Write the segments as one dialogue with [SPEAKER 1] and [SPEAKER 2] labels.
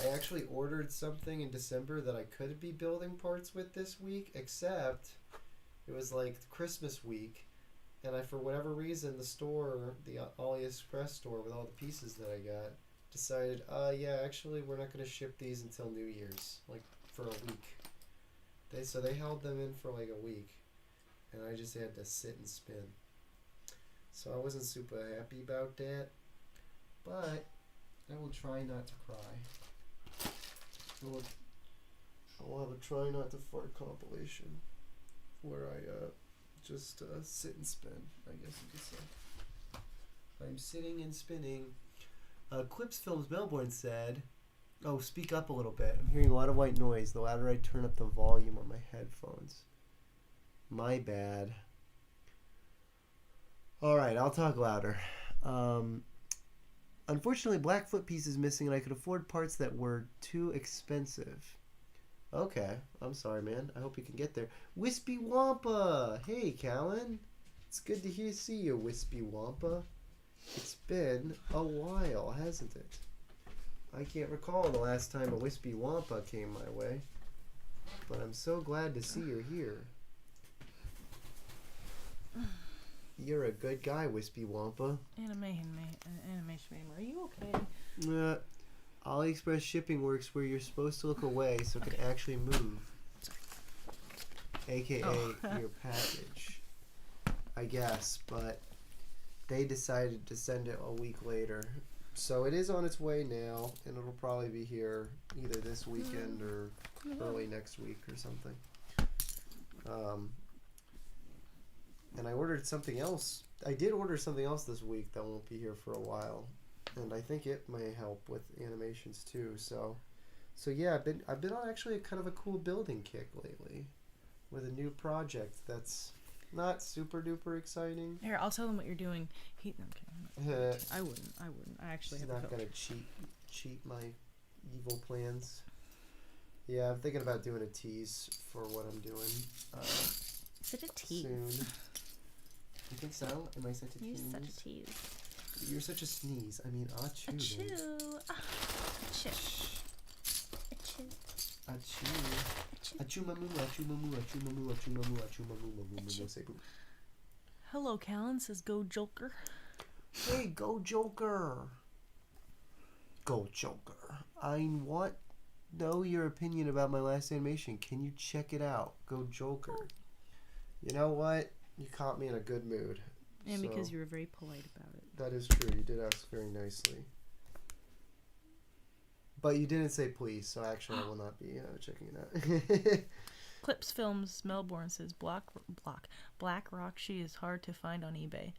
[SPEAKER 1] I actually ordered something in December that I could be building parts with this week, except it was like Christmas week, and I, for whatever reason, the store, the AliExpress store with all the pieces that I got, decided, yeah, actually, we're not going to ship these until New Year's, like for a week. So they held them in for like a week, and I just had to sit and spin. So I wasn't super happy about that, but I will try not to cry. I will have a try not to fart compilation where I just sit and spin, I guess you could say. I'm sitting and spinning. Clips Films Melbourne said, oh, speak up a little bit. I'm hearing a lot of white noise. The louder I turn up the volume on my headphones. My bad. Alright, I'll talk louder. Unfortunately, black foot piece is missing and I could afford parts that were too expensive. Okay, I'm sorry, man. I hope you can get there. Wispy Wampa! Hey, Callan. It's good to see you, Wispy Wampa. It's been a while, hasn't it? I can't recall the last time a Wispy Wampa came my way. But I'm so glad to see you're here. You're a good guy, Wispy Wampa.
[SPEAKER 2] Animation man, are you okay?
[SPEAKER 1] AliExpress shipping works where you're supposed to look away so it can actually move. AKA your package. I guess, but they decided to send it a week later. So it is on its way now, and it'll probably be here either this weekend or early next week or something. And I ordered something else. I did order something else this week that won't be here for a while, and I think it may help with animations too. So yeah, I've been on actually kind of a cool building kick lately, with a new project that's not super duper exciting.
[SPEAKER 2] Here, I'll tell them what you're doing. I wouldn't. I actually have
[SPEAKER 1] not gonna cheat my evil plans. Yeah, I'm thinking about doing a tease for what I'm doing.
[SPEAKER 2] Is it a tease?
[SPEAKER 1] Soon. You think so? Am I such a tease?
[SPEAKER 2] You're such a tease.
[SPEAKER 1] You're such a sneeze. I mean, achoo.
[SPEAKER 2] Achoo. Achoo. Achoo.
[SPEAKER 1] Achoo. Achoo mamu, achoo mamu, achoo mamu, achoo mamu, achoo mamu, mamu, mamu, say boo.
[SPEAKER 2] Hello, Callan, says Go Joker.
[SPEAKER 1] Hey, Go Joker. Go Joker. I want know your opinion about my last animation. Can you check it out? Go Joker. You know what? You caught me in a good mood.
[SPEAKER 2] And so, because you were very polite about it.
[SPEAKER 1] That is true. You did ask very nicely. But you didn't say please, so actually I will not be checking it out.
[SPEAKER 2] Clips Films Melbourne says Black Rock She is hard to find on eBay.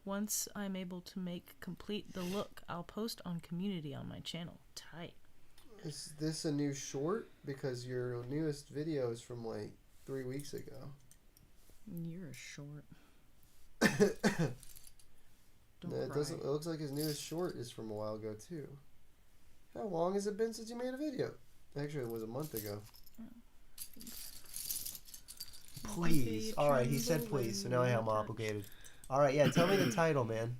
[SPEAKER 2] Once I'm able to make complete the look, I'll post on community on my channel. Tight.
[SPEAKER 1] Is this a new short? Because your newest video is from like 3 weeks ago.
[SPEAKER 2] You're a short.
[SPEAKER 1] No, it doesn't. It looks like his newest short is from a while ago too. How long has it been since you made a video? Actually, it was a month ago. Please. All right, he said please, so now I am obligated. All right, yeah. Tell me the title, man.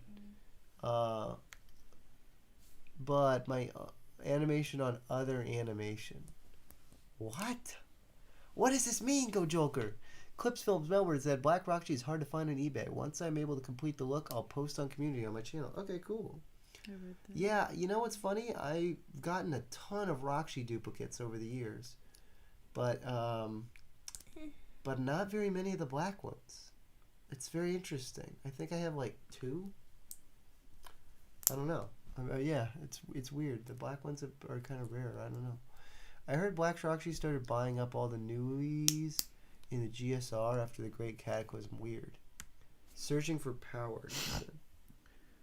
[SPEAKER 1] But my animation on other animation. What? What does this mean, Go Joker? Clips Films Melbourne said Black Rock is hard to find on eBay. Once I'm able to complete the look, I'll post on community on my channel. Okay, cool. Yeah, you know what's funny? I've gotten a ton of Rockshi duplicates over the years, but not very many of the black ones. It's very interesting. I think I have like 2. I don't know. Yeah, it's weird. The black ones are kind of rare. I don't know. I heard Black Rockshi started buying up all the newies in the GSR after the Great Cataclysm. Weird. Searching for power.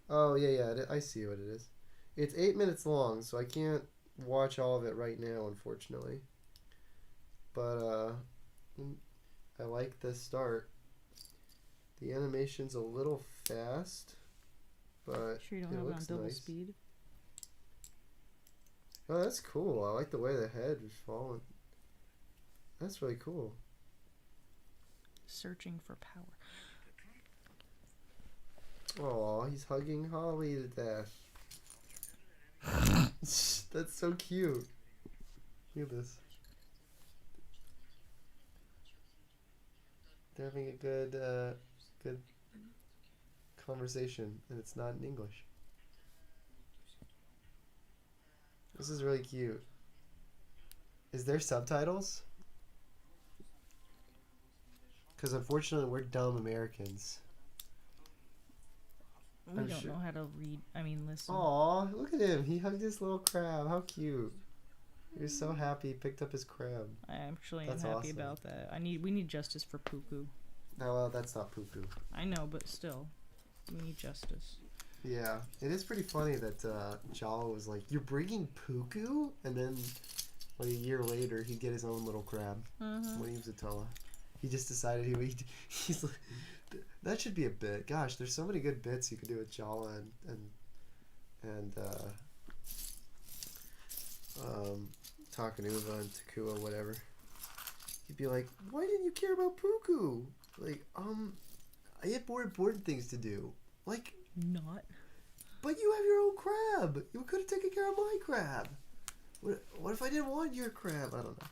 [SPEAKER 1] Oh, yeah, I see what it is. It's 8 minutes long, so I can't watch all of it right now, unfortunately. But, I like the start. The animation's a little fast, but
[SPEAKER 2] sure you don't have it on double speed?
[SPEAKER 1] Oh, that's cool. I like the way the head is falling. That's really cool.
[SPEAKER 2] Searching for power.
[SPEAKER 1] Oh, he's hugging Holly to death. That's so cute. Look at this. They're having a good conversation, and it's not in English. This is really cute. Is there subtitles? Because unfortunately, we're dumb Americans.
[SPEAKER 2] We don't know how to read. I mean, listen.
[SPEAKER 1] Aw, look at him. He hugged his little crab. How cute. He was so happy he picked up his crab.
[SPEAKER 2] I actually am
[SPEAKER 1] That's
[SPEAKER 2] happy
[SPEAKER 1] awesome.
[SPEAKER 2] about that. We need justice for Puku.
[SPEAKER 1] No, well, that's not Puku.
[SPEAKER 2] I know, but still, we need justice.
[SPEAKER 1] Yeah, it is pretty funny that Jawa was like, "You're bringing Puku?" And then, like a year later, he'd get his own little crab when he was a Toa. He just decided he's like, that should be a bit. Gosh, there's so many good bits you could do with Jawa and Takanuva and Takua, whatever. He'd be like, "Why didn't you care about Puku? Like, I had more important things to do. Like,
[SPEAKER 2] not.
[SPEAKER 1] But you have your own crab. You could have taken care of my crab. What if I didn't want your crab? I don't know."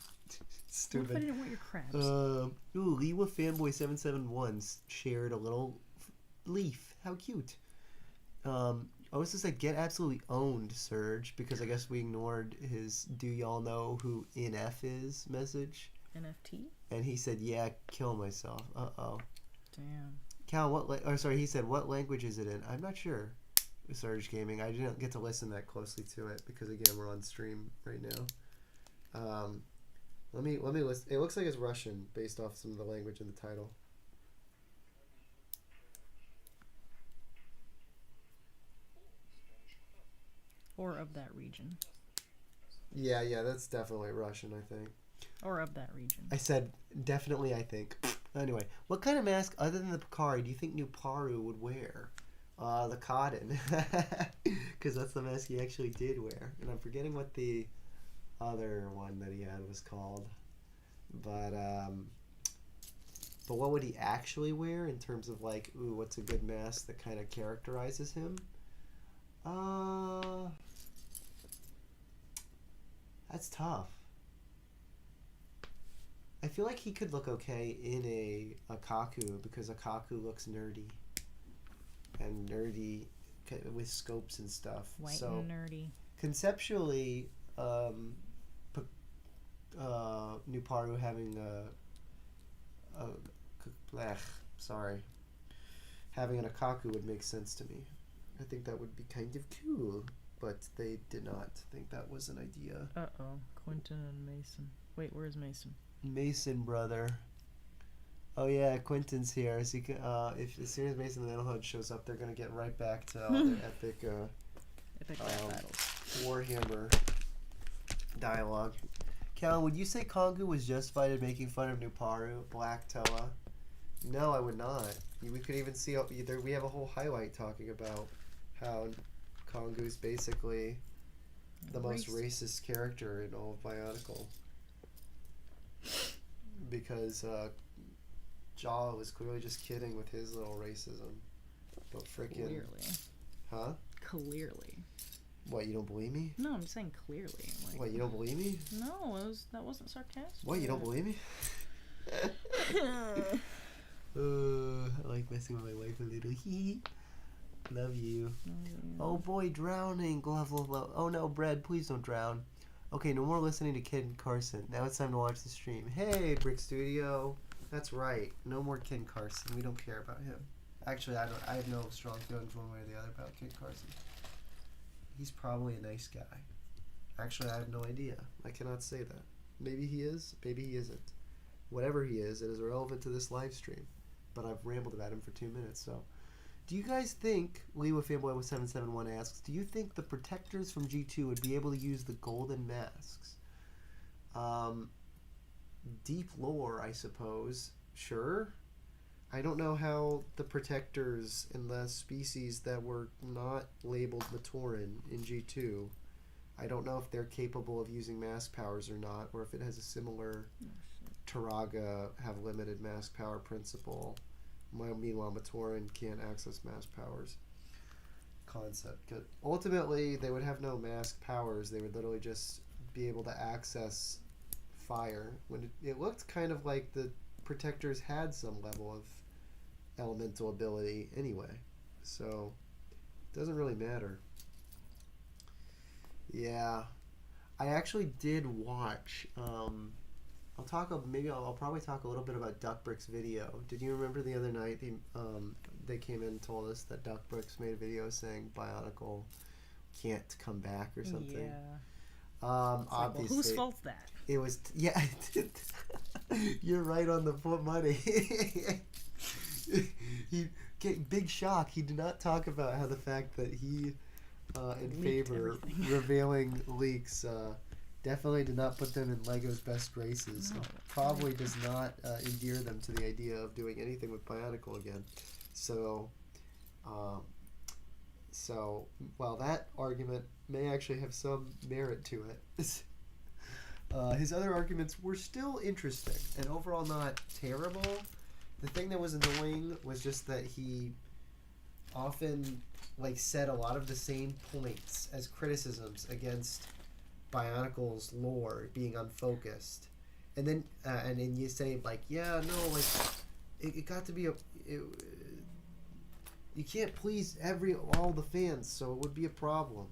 [SPEAKER 1] Stupid.
[SPEAKER 2] What if I didn't want your crabs?
[SPEAKER 1] Liwa Fanboy 771 shared a little leaf. How cute. Also said, "Get absolutely owned, Surge," because I guess we ignored his "Do y'all know who NF is" message.
[SPEAKER 2] NFT?
[SPEAKER 1] And he said, "Yeah, kill myself." Uh-oh.
[SPEAKER 2] Damn.
[SPEAKER 1] Cal, he said, "What language is it in?" I'm not sure. Surge Gaming. I didn't get to listen that closely to it because, again, we're on stream right now. Let me listen. It looks like it's Russian based off some of the language in the title.
[SPEAKER 2] Or of that region.
[SPEAKER 1] Yeah, that's definitely Russian, I think.
[SPEAKER 2] Or of that region.
[SPEAKER 1] I said definitely, I think. Anyway, what kind of mask other than the Picari do you think Nuparu would wear? The cotton. Because that's the mask he actually did wear. And I'm forgetting what the other one that he had was called. But what would he actually wear in terms of like, ooh, what's a good mask that kind of characterizes him? That's tough. I feel like he could look okay in a Kaku because a Kaku looks nerdy. And nerdy with scopes and stuff.
[SPEAKER 2] White
[SPEAKER 1] so
[SPEAKER 2] and nerdy.
[SPEAKER 1] Conceptually, Nuparu having having an Akaku would make sense to me. I think that would be kind of cool, but they did not think that was an idea.
[SPEAKER 2] Uh-oh. Quentin and Mason. Wait, where's Mason?
[SPEAKER 1] Mason, brother. Oh yeah, Quentin's here. So you can, if as soon as Mason the Metalhead shows up, they're gonna get right back to all their epic
[SPEAKER 2] battles.
[SPEAKER 1] Warhammer dialogue. Cal, would you say Kongu was justified in making fun of Nuparu, Black Toa? No, I would not. We could even see either. We have a whole highlight talking about how Kongu's basically the most racist character in all of Bionicle. Because Jaw was clearly just kidding with his little racism. But freaking...
[SPEAKER 2] Clearly.
[SPEAKER 1] Huh?
[SPEAKER 2] Clearly.
[SPEAKER 1] What, you don't believe me?
[SPEAKER 2] No, I'm just saying clearly. Like,
[SPEAKER 1] what, you don't believe me?
[SPEAKER 2] No, that wasn't sarcastic.
[SPEAKER 1] What, you don't believe me? I like messing with my wife a little. Love you. Oh boy, drowning. Glove. Oh no, Bread, please don't drown. Okay, no more listening to Kid Carson. Now it's time to watch the stream. Hey, Brick Studio. That's right. No more Kid Carson. We don't care about him. Actually, I have no strong feelings one way or the other about Kid Carson. He's probably a nice guy. Actually, I have no idea. I cannot say that. Maybe he is. Maybe he isn't. Whatever he is, it is irrelevant to this live stream. But I've rambled about him for 2 minutes, so... Do you guys think, Lee with Fanboy with 771 asks, do you think the protectors from G2 would be able to use the golden masks? Deep lore, I suppose. Sure. I don't know how the protectors in the species that were not labeled Matoran in G2, I don't know if they're capable of using mask powers or not, or if it has a similar Taraga have limited mask power principle. Meanwhile, Matoran can't access mask powers. concept. 'Cause ultimately, they would have no mask powers. They would literally just be able to access fire. When it looked kind of like the protectors had some level of elemental ability anyway. So, it doesn't really matter. Yeah. I actually did watch... I'll probably talk a little bit about Duckbrick's video. Did you remember the other night they came in and told us that Duckbricks made a video saying Bionicle can't come back or something?
[SPEAKER 2] Yeah.
[SPEAKER 1] Obviously,
[SPEAKER 2] well, whose fault's that?
[SPEAKER 1] It was You're right on the money. Big shock. He did not talk about how the fact that he in favor revealing leaks definitely did not put them in Lego's best graces.
[SPEAKER 2] No.
[SPEAKER 1] It probably does not endear them to the idea of doing anything with Bionicle again. So while that argument may actually have some merit to it, his other arguments were still interesting and overall not terrible. The thing that was annoying was just that he often said a lot of the same points as criticisms against Bionicle's lore being unfocused, and then you say it got to be you can't please all the fans, so it would be a problem.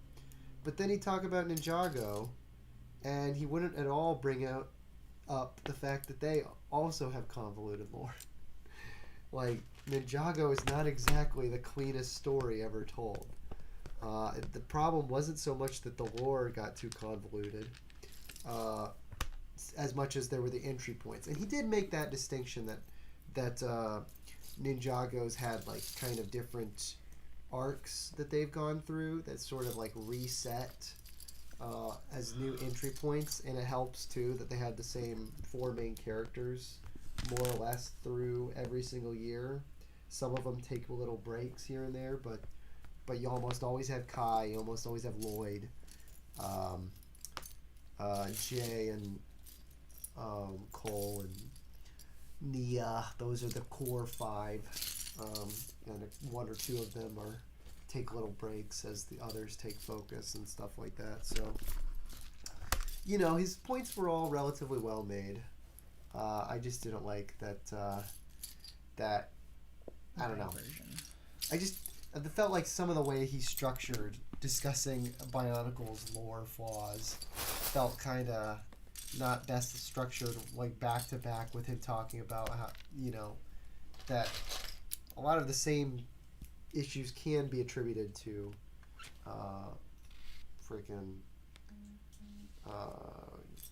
[SPEAKER 1] But then he'd talk about Ninjago, and he wouldn't at all bring up the fact that they also have convoluted lore. Ninjago is not exactly the cleanest story ever told. The problem wasn't so much that the lore got too convoluted, as much as there were the entry points. And he did make that distinction that Ninjago's had kind of different arcs that they've gone through that sort of reset as new entry points, and it helps too that they had the same 4 main characters more or less through every single year. Some of them take little breaks here and there, but you almost always have Kai, you almost always have Lloyd, Jay and Cole and Nia. Those are the core 5, and 1 or 2 of them take little breaks as the others take focus and stuff like that. So, his points were all relatively well made. I just didn't like that I don't know. I felt like some of the way he structured discussing Bionicle's lore flaws felt kind of not best structured, back to back with him talking about how, that a lot of the same issues can be attributed to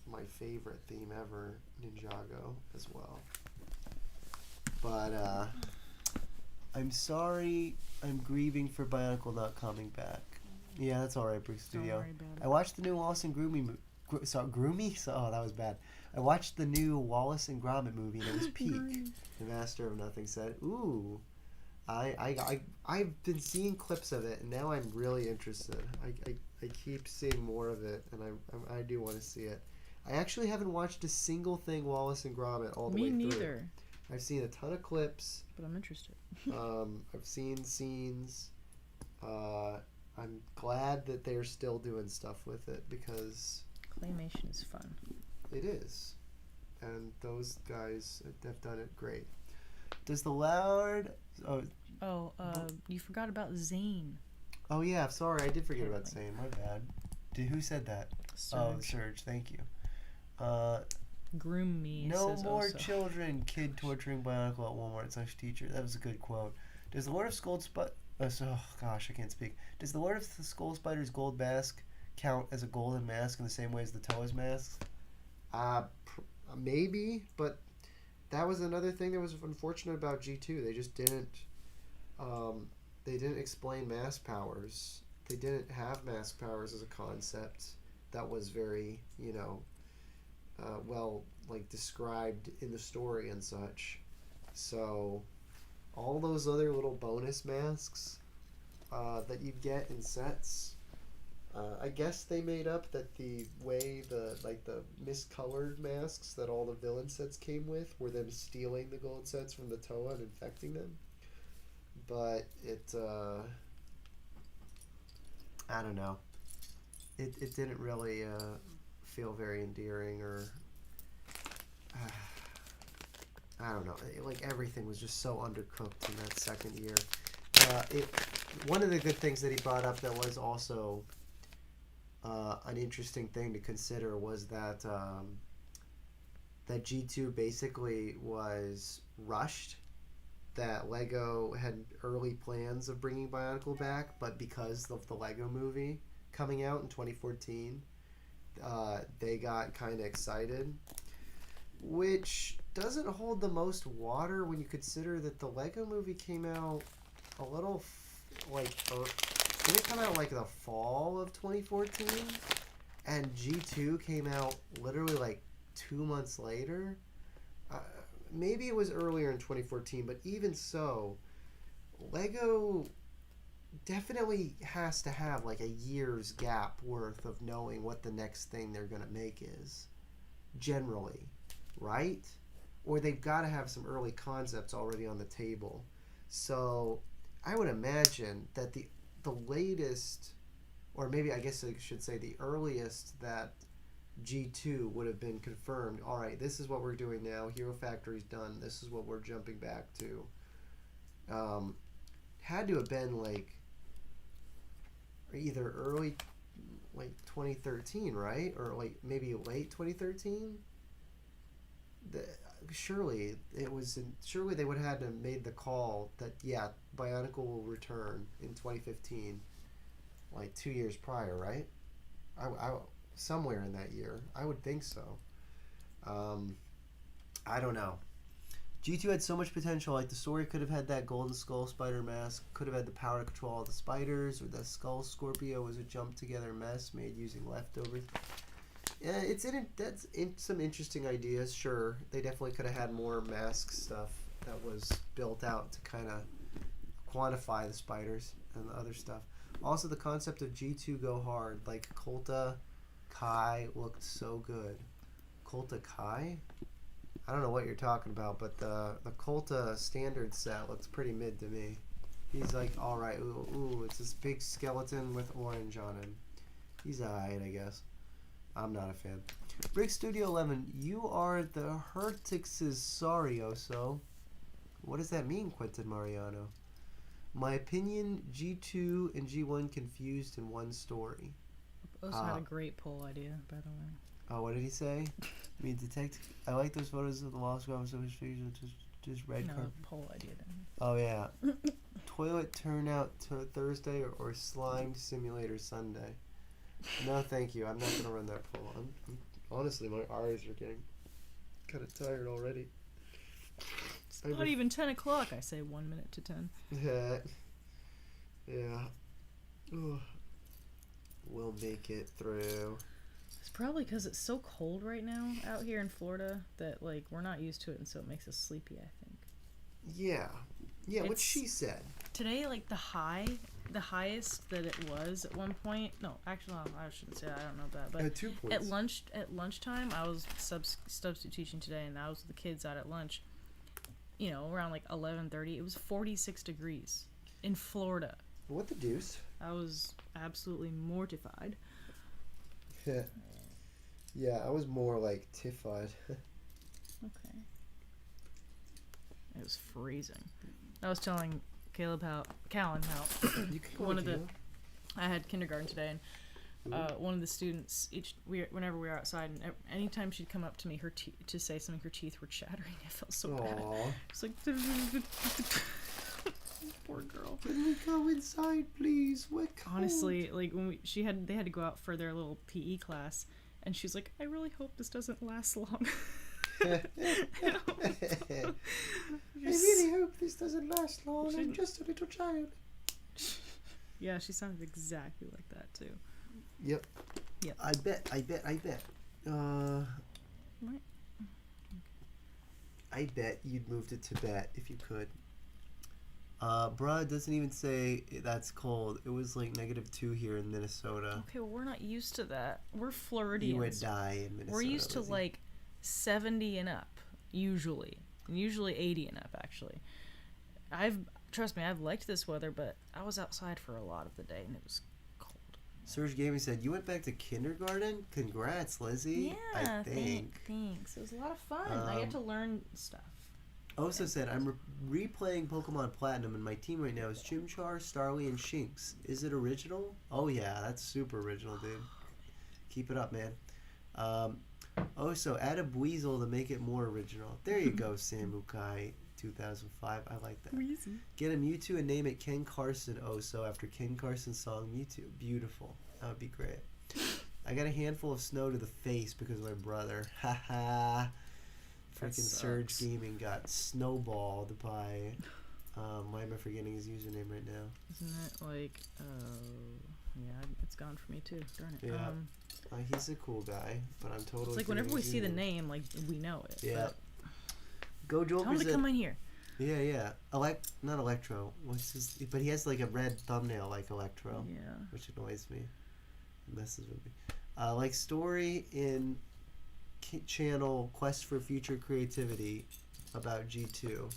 [SPEAKER 1] my favorite theme ever, Ninjago, as well. But I'm sorry, I'm grieving for Bionicle not coming back. Yeah, that's alright, Brick Studio. I watched the new Wallace and Gromit movie. Oh, that was bad. I watched the new Wallace and Gromit movie, and it was peak. The Master of Nothing said, "Ooh, I've been seeing clips of it, and now I'm really interested. I keep seeing more of it, and I do want to see it. I actually haven't watched a single thing Wallace and Gromit all the way through.
[SPEAKER 2] Me neither.
[SPEAKER 1] I've seen a ton of clips.
[SPEAKER 2] But I'm interested.
[SPEAKER 1] I've seen scenes. I'm glad that they're still doing stuff with it because
[SPEAKER 2] claymation is fun.
[SPEAKER 1] It is, and those guys have done it great. Does the Loud?
[SPEAKER 2] You forgot about Zane.
[SPEAKER 1] Oh yeah, sorry, I did forget about Zane. My bad. Who said that?
[SPEAKER 2] Surge.
[SPEAKER 1] Oh, Surge. Thank you.
[SPEAKER 2] Groom me.
[SPEAKER 1] No more children. Kid torturing Bionicle at Walmart/teacher. That was a good quote. Does the Lord of Skull oh gosh, I can't speak. Does the Lord of the Skull Spider's gold mask count as a golden mask in the same way as the Toa's masks? Maybe, but that was another thing that was unfortunate about G2. They just didn't. They didn't explain mask powers. They didn't have mask powers as a concept that was very, well, described in the story and such. So, all those other little bonus masks that you get in sets, I guess they made up that the way the miscolored masks that all the villain sets came with were them stealing the gold sets from the Toa and infecting them. But I don't know. It didn't really feel very endearing, or I don't know. Like everything was just so undercooked in that second year. One of the good things that he brought up that was also an interesting thing to consider was that that G2 basically was rushed. That Lego had early plans of bringing Bionicle back, but because of the Lego movie coming out in 2014, they got kind of excited, which doesn't hold the most water when you consider that the Lego movie came out a little did it come out like the fall of 2014, and G2 came out literally like 2 months later. Maybe it was earlier in 2014, but even so, Lego definitely has to have like a year's gap worth of knowing what the next thing they're going to make is, generally, right? Or they've got to have some early concepts already on the table. So I would imagine that the latest, or maybe I guess I should say the earliest that G2 would have been confirmed, all right, this is what we're doing now, Hero Factory's done, this is what we're jumping back to, had to have been like either early like 2013, right? Or like maybe late 2013. Surely they would have had to have made the call that Bionicle will return in 2015, like 2 years prior, right? I somewhere in that year, I would think so. I don't know. G2 had so much potential. Like the story could have had that Golden Skull spider mask, could have had the power to control all the spiders, or the Skull Scorpio was a jump together mess made using leftovers. Yeah, that's some interesting ideas. Sure, they definitely could have had more mask stuff that was built out to kind of quantify the spiders and the other stuff. Also, the concept of G2 go hard, like Colta Kai looked so good. Colta Kai? I don't know what you're talking about, but the Colta standard set looks pretty mid to me. He's like, alright, ooh, it's this big skeleton with orange on him. He's alright, I guess. I'm not a fan. Brick Studio 11, you are the Hertix's sorry, Oso. What does that mean, Quentin Mariano? My opinion, G2 and G1 confused in one story.
[SPEAKER 2] Oso had a great poll idea, by the way.
[SPEAKER 1] Oh, what did he say? I like those photos of the lost grounds of his face, just red
[SPEAKER 2] No,
[SPEAKER 1] carpet.
[SPEAKER 2] poll idea.
[SPEAKER 1] Oh, yeah. Toilet turnout Thursday or slime simulator Sunday? No, thank you. I'm not going to run that poll. Honestly, my eyes are getting kind of tired already.
[SPEAKER 2] It's not even 10 o'clock. I say 1 minute to 10.
[SPEAKER 1] Yeah. Ooh. We'll make it through.
[SPEAKER 2] It's probably because it's so cold right now out here in Florida that like we're not used to it, and so it makes us sleepy, I think.
[SPEAKER 1] Yeah, what she said.
[SPEAKER 2] Today, like the highest that it was at one point. No, actually, no, I shouldn't say that. I don't know that. But
[SPEAKER 1] 2 points.
[SPEAKER 2] At lunchtime, I was substitute teaching today, and I was with the kids out at lunch. You know, around like 11:30, it was 46 degrees in Florida.
[SPEAKER 1] What the deuce?
[SPEAKER 2] I was absolutely mortified.
[SPEAKER 1] Yeah, I was more like tiffied.
[SPEAKER 2] Okay. It was freezing. I was telling Callan how
[SPEAKER 1] You can
[SPEAKER 2] one of the I had kindergarten today, and one of the students whenever we were outside, and anytime she'd come up to me, to say something, her teeth were chattering. I felt so bad. It's like poor girl.
[SPEAKER 1] Can we go inside, please? We're cold.
[SPEAKER 2] Honestly, like when they had to go out for their little PE class, and she's like, I really hope this doesn't last long.
[SPEAKER 1] I really hope this doesn't last long. I'm just a little child.
[SPEAKER 2] Yeah, she sounded exactly like that too.
[SPEAKER 1] Yep. I bet.
[SPEAKER 2] What?
[SPEAKER 1] I bet you'd move to Tibet if you could. Bruh, it doesn't even say that's cold. It was like -2 here in Minnesota.
[SPEAKER 2] Okay, well, we're not used to that. We're Floridians.
[SPEAKER 1] You would die in Minnesota.
[SPEAKER 2] We're used to like 70 and up, usually 80 and up, actually. Trust me, I've liked this weather, but I was outside for a lot of the day, and it was cold.
[SPEAKER 1] Serge Gaming said, you went back to kindergarten? Congrats, Lizzie.
[SPEAKER 2] Yeah,
[SPEAKER 1] I think.
[SPEAKER 2] thanks. It was a lot of fun. I got to learn stuff.
[SPEAKER 1] Also said, I'm replaying Pokemon Platinum, and my team right now is Chimchar, Starly, and Shinx. Is it original? Oh, yeah, that's super original, dude. Keep it up, man. Also, add a Weasel to make it more original. There you go, Samukai 2005. I like that.
[SPEAKER 2] Weasel.
[SPEAKER 1] Get a Mewtwo and name it Ken Carson Also after Ken Carson's song Mewtwo. Beautiful. That would be great. I got a handful of snow to the face because of my brother. Haha. Freaking Surge Gaming got snowballed by. Why am I forgetting his username right now?
[SPEAKER 2] Isn't it like, yeah, it's gone for me too. Darn it.
[SPEAKER 1] Yeah. He's a cool guy, but I'm totally.
[SPEAKER 2] It's like whenever we see the name, like we know it.
[SPEAKER 1] Yeah. Go Joker.
[SPEAKER 2] Tell him to come in here.
[SPEAKER 1] Yeah. Not Electro. What's his? But he has like a red thumbnail like Electro.
[SPEAKER 2] Yeah.
[SPEAKER 1] Which annoys me. It messes with me. Like story in channel Quest for Future Creativity about G2.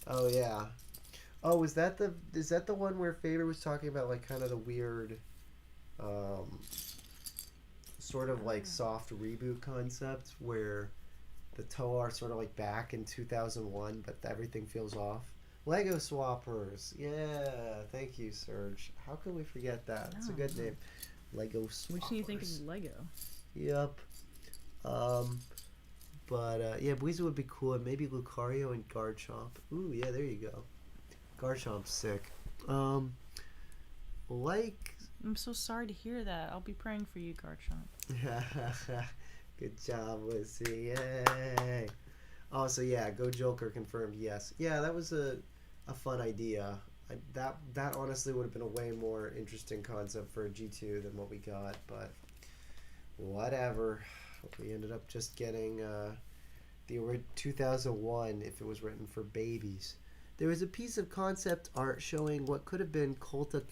[SPEAKER 1] Oh yeah. Oh, is that the one where Faber was talking about like kind of the weird sort of like soft reboot concept where the Toa are sort of like back in 2001 but everything feels off? Lego Swappers. Yeah, thank you, Serge. How can we forget that? It's a good name. Lego Swappers.
[SPEAKER 2] Which do you think of Lego?
[SPEAKER 1] Yep. Yeah, Weasel would be cool, and maybe Lucario and Garchomp. Ooh, yeah, there you go. Garchomp's sick.
[SPEAKER 2] I'm so sorry to hear that. I'll be praying for you, Garchomp.
[SPEAKER 1] Good job, Lizzie. Yay. Oh, so yeah, Go Joker confirmed, yes. Yeah, that was a fun idea. That honestly would have been a way more interesting concept for a G2 than what we got, but whatever. We ended up just getting the 2001 if it was written for babies. There was a piece of concept art showing what could have been Colta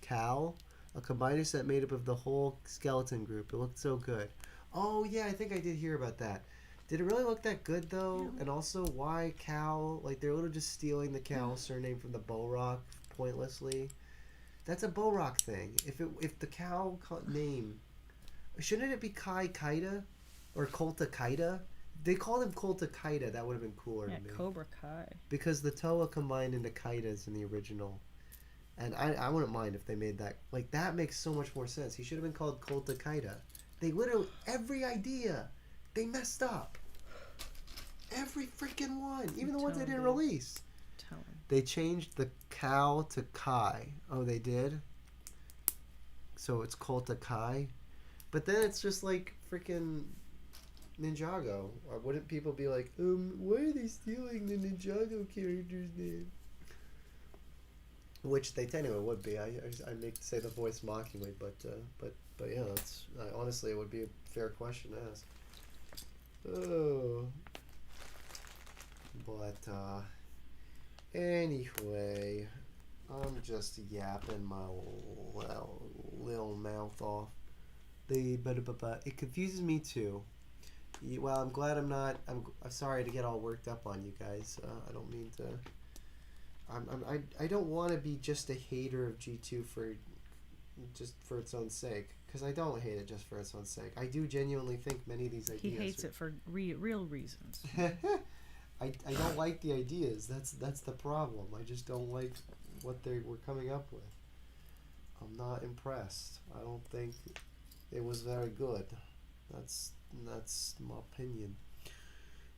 [SPEAKER 1] Cal, a combiner set made up of the whole skeleton group. It looked so good. Oh yeah, I think I did hear about that. Did it really look that good though? No. And also, why Cal? Like they're literally just stealing the Cal surname from the Bolrock pointlessly. That's a Bolrock thing. If the Cal name, shouldn't it be Kai Kaida or Colta Kaida? They called him Colta Kaida. That would have been cooler to me.
[SPEAKER 2] Cobra Kai.
[SPEAKER 1] Because the Toa combined into Kaidas in the original. And I wouldn't mind if they made that. Like, that makes so much more sense. He should have been called Colta Kaida. They literally, every idea, they messed up. Every freaking one. Even the ones they didn't release. They changed the Cal to Kai. Oh, they did? So it's Colta Kai? But then it's just like freaking Ninjago. Or wouldn't people be like, why are they stealing the Ninjago character's name? Which they technically would be. I make say the voice mockingly, but yeah, that's honestly it would be a fair question to ask. Oh, but anyway, I'm just yapping my little mouth off. It confuses me too. Well, I'm glad I'm not. I'm sorry to get all worked up on you guys. I don't mean to. I don't want to be just a hater of G2 just for its own sake, because I don't hate it just for its own sake. I do genuinely think many of these ideas.
[SPEAKER 2] He hates it for real reasons.
[SPEAKER 1] I don't like the ideas. That's the problem. I just don't like what they were coming up with. I'm not impressed. I don't think it was very good. That's my opinion.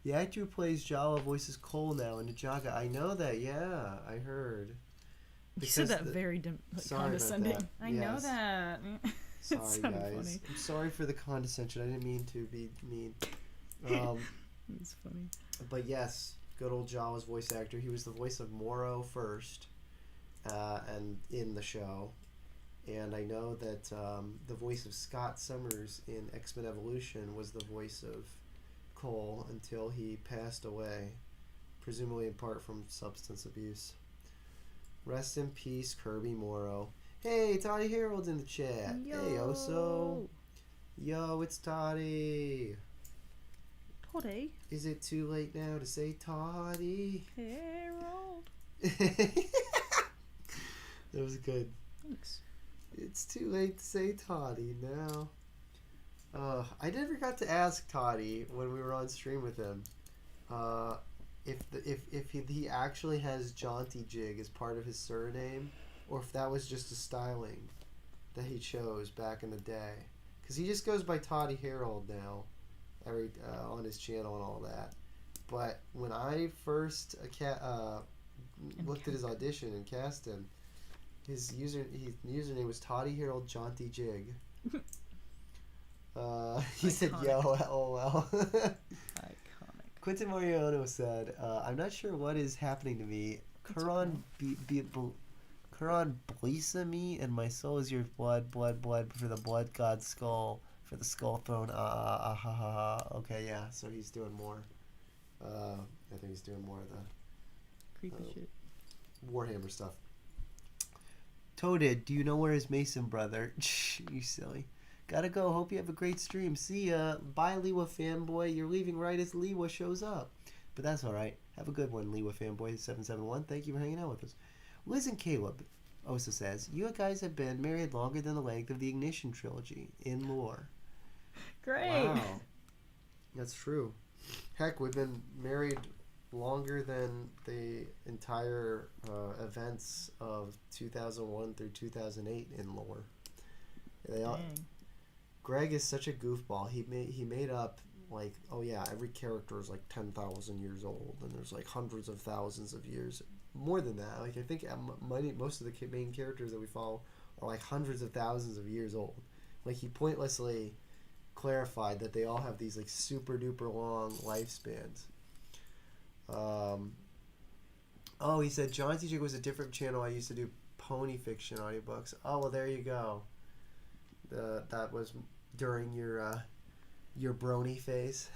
[SPEAKER 1] The actor who plays Jala voices Cole now in Ninjaga. I know that, yeah. I heard.
[SPEAKER 2] You said that very condescending.
[SPEAKER 1] That.
[SPEAKER 2] I know that.
[SPEAKER 1] Sorry, guys. Funny. I'm sorry for the condescension. I didn't mean to be mean.
[SPEAKER 2] It's funny.
[SPEAKER 1] But yes, good old Jala's voice actor. He was the voice of Moro first, and in the show. And I know that the voice of Scott Summers in X-Men Evolution was the voice of Cole until he passed away, presumably in part from substance abuse. Rest in peace, Kirby Morrow. Hey, Toddy Harold's in the chat.
[SPEAKER 2] Yo.
[SPEAKER 1] Hey, Oso. Yo, it's Toddy.
[SPEAKER 2] Toddy.
[SPEAKER 1] Is it too late now to say Toddy?
[SPEAKER 2] Harold.
[SPEAKER 1] That was good.
[SPEAKER 2] Thanks.
[SPEAKER 1] It's too late to say Toddy now. I never got to ask Toddy when we were on stream with him. If he actually has Jaunty Jig as part of his surname, or if that was just a styling that he chose back in the day. Because he just goes by Toddy Harold now, on his channel and all that. But when I first looked at his audition and cast him, his username was Toddy Harold Jaunty Jig. He said, "Yo, lol."
[SPEAKER 2] Iconic.
[SPEAKER 1] Quentin Mariano said, "I'm not sure what is happening to me. Quran blessa me, and my soul is your blood for the blood god skull, for the skull throne. Okay, yeah. So he's doing more. I think he's doing more of the
[SPEAKER 2] Creepy shit.
[SPEAKER 1] Warhammer stuff. Toaded, do you know where is Mason, brother? You silly. Gotta go. Hope you have a great stream. See ya. Bye, Lewa fanboy. You're leaving right as Lewa shows up. But that's alright. Have a good one, Lewa fanboy 771. Thank you for hanging out with us. Liz and Caleb also says, you guys have been married longer than the length of the Ignition trilogy in lore.
[SPEAKER 2] Great.
[SPEAKER 1] Wow. That's true. Heck, we've been married longer than the entire events of 2001 through 2008 in lore. They all, Greg is such a goofball. He made up like, oh yeah, every character is like 10,000 years old, and there's like hundreds of thousands of years. More than that, like I think most of the main characters that we follow are like hundreds of thousands of years old. Like he pointlessly clarified that they all have these like super duper long lifespans. Oh, he said John T. Jig was a different channel. I used to do pony fiction audiobooks. Oh well, there you go. That was during your brony phase.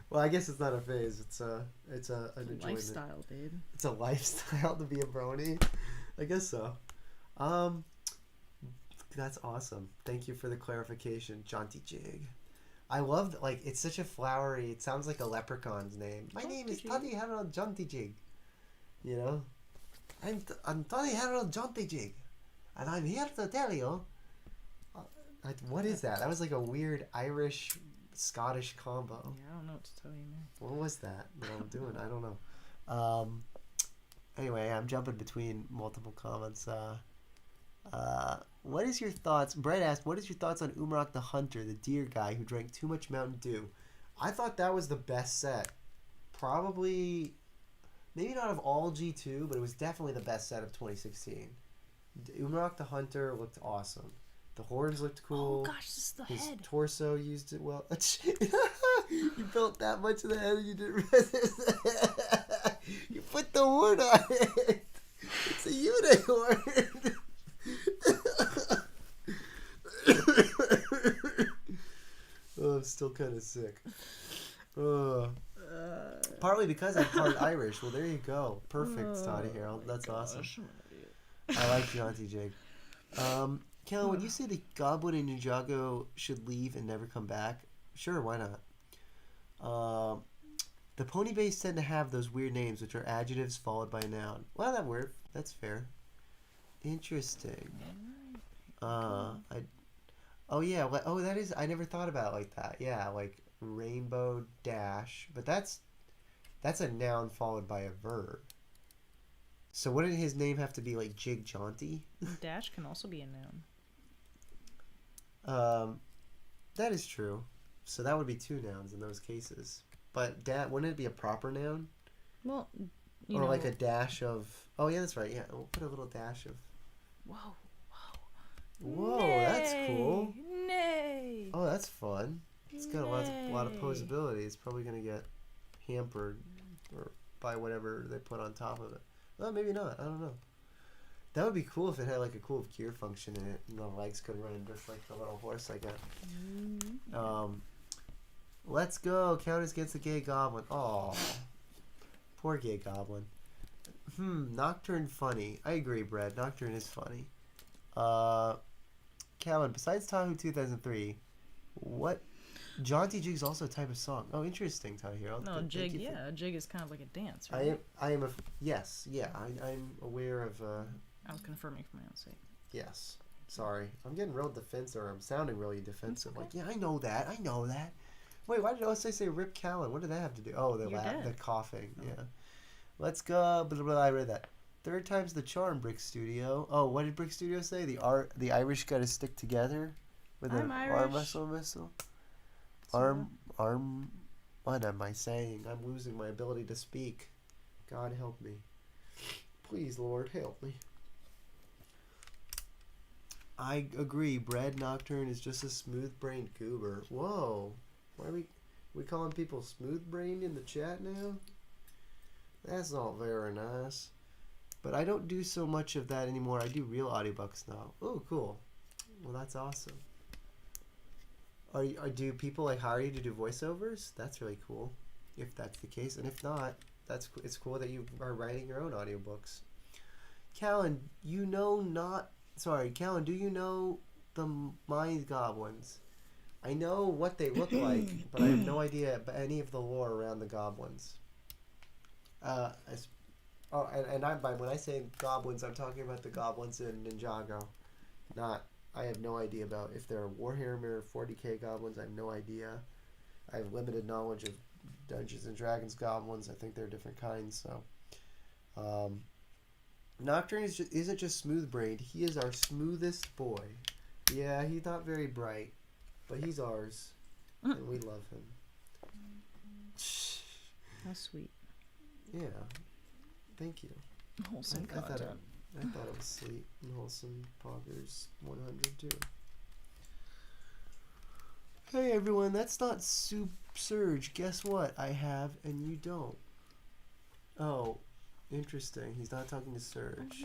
[SPEAKER 1] Well, I guess it's not a phase. It's an enjoyment.
[SPEAKER 2] Lifestyle, dude.
[SPEAKER 1] It's a lifestyle to be a brony. I guess so. That's awesome. Thank you for the clarification, Jaunty Jig. I love that, like, it's such a flowery, it sounds like a leprechaun's name. My name is Toddy Harold Jaunty Jig. You know? I'm Toddy Harold Jaunty Jig. And I'm here to tell you. What is that? That was like a weird Irish Scottish combo.
[SPEAKER 2] Yeah, I don't know what to tell you, man.
[SPEAKER 1] What was that I'm doing? I don't know. Anyway, I'm jumping between multiple comments. What is your thoughts? Brett asked, what is your thoughts on Umrak the Hunter, the deer guy who drank too much Mountain Dew? I thought that was the best set. Probably, maybe not of all G2, but it was definitely the best set of 2016. Umrak the Hunter looked awesome. The horns looked cool.
[SPEAKER 2] Oh gosh, this is the
[SPEAKER 1] His
[SPEAKER 2] head.
[SPEAKER 1] torso used it well. You built that much of the head and you didn't realize you put the horn on it. It's a unicorn. Oh, I'm still kind of sick. Partly because I'm part Irish. Well, there you go. Perfect, Toddy Harold. That's awesome. I like Jaunty Jig. Callan, would you say the Goblin and Ninjago should leave and never come back? Sure, why not? The pony base tend to have those weird names, which are adjectives followed by a noun. Well, that word. That's fair. Interesting. That is. I never thought about it like that. Yeah, like Rainbow Dash, but that's a noun followed by a verb. So wouldn't his name have to be like Jig Jaunty?
[SPEAKER 2] Dash can also be a noun.
[SPEAKER 1] That is true. So that would be two nouns in those cases. But wouldn't it be a proper noun?
[SPEAKER 2] Well,
[SPEAKER 1] or like a dash of. Oh yeah, that's right. Yeah, we'll put a little dash of. Whoa,
[SPEAKER 2] Nay.
[SPEAKER 1] That's cool.
[SPEAKER 2] Nay.
[SPEAKER 1] Oh, that's fun. It's got a lot of posability. It's probably gonna get hampered or by whatever they put on top of it. Well, maybe not. I don't know. That would be cool if it had like a cool gear function in it, and the legs could run just like the little horse I got. Let's go. Countess gets the gay goblin. Aw, poor gay goblin. Nocturne funny. I agree, Brad. Nocturne is funny. Callan, besides Tahu 2003, what? Jaunty Jig's also a type of song. Oh, interesting, Tahu here.
[SPEAKER 2] No, jig. Yeah, a jig is kind of like a dance, right?
[SPEAKER 1] I'm I'm aware of.
[SPEAKER 2] I was confirming for my own sake.
[SPEAKER 1] Yes. Sorry. I'm getting real defensive. I'm sounding really defensive. Like, yeah, I know that. Wait, why did I say Rip Callan? What did that have to do? Oh, the coughing. Oh. Yeah. Let's go. Blah, blah, blah, I read that. Third time's the charm, Brick Studio. Oh, what did Brick Studio say? The Irish got to stick together with an arm missile. Arm. What am I saying? I'm losing my ability to speak. God help me. Please, Lord, help me. I agree. Bread Nocturne is just a smooth-brained goober. Whoa. Why are we calling people smooth-brained in the chat now? That's not very nice. But I don't do so much of that anymore. I do real audiobooks now. Oh, cool. Well, that's awesome. Do people hire you to do voiceovers? That's really cool. If that's the case, and if not, it's cool that you are writing your own audiobooks. Callan, do you know the Mind Goblins? I know what they look like, but I have no idea about any of the lore around the goblins. When I say goblins, I'm talking about the goblins in Ninjago. I have no idea about if they're Warhammer 40k goblins. I have no idea. I have limited knowledge of Dungeons and Dragons goblins. I think they're different kinds. So, Nocturne isn't just smooth-brained. He is our smoothest boy. Yeah, he's not very bright, but he's ours, and we love him.
[SPEAKER 2] How sweet.
[SPEAKER 1] Yeah. Thank you.
[SPEAKER 2] Wholesome content.
[SPEAKER 1] I thought it was sweet and wholesome. Poggers 100 too. Hey everyone, that's not Soup Surge. Guess what? I have and you don't. Oh, interesting. He's not talking to Surge.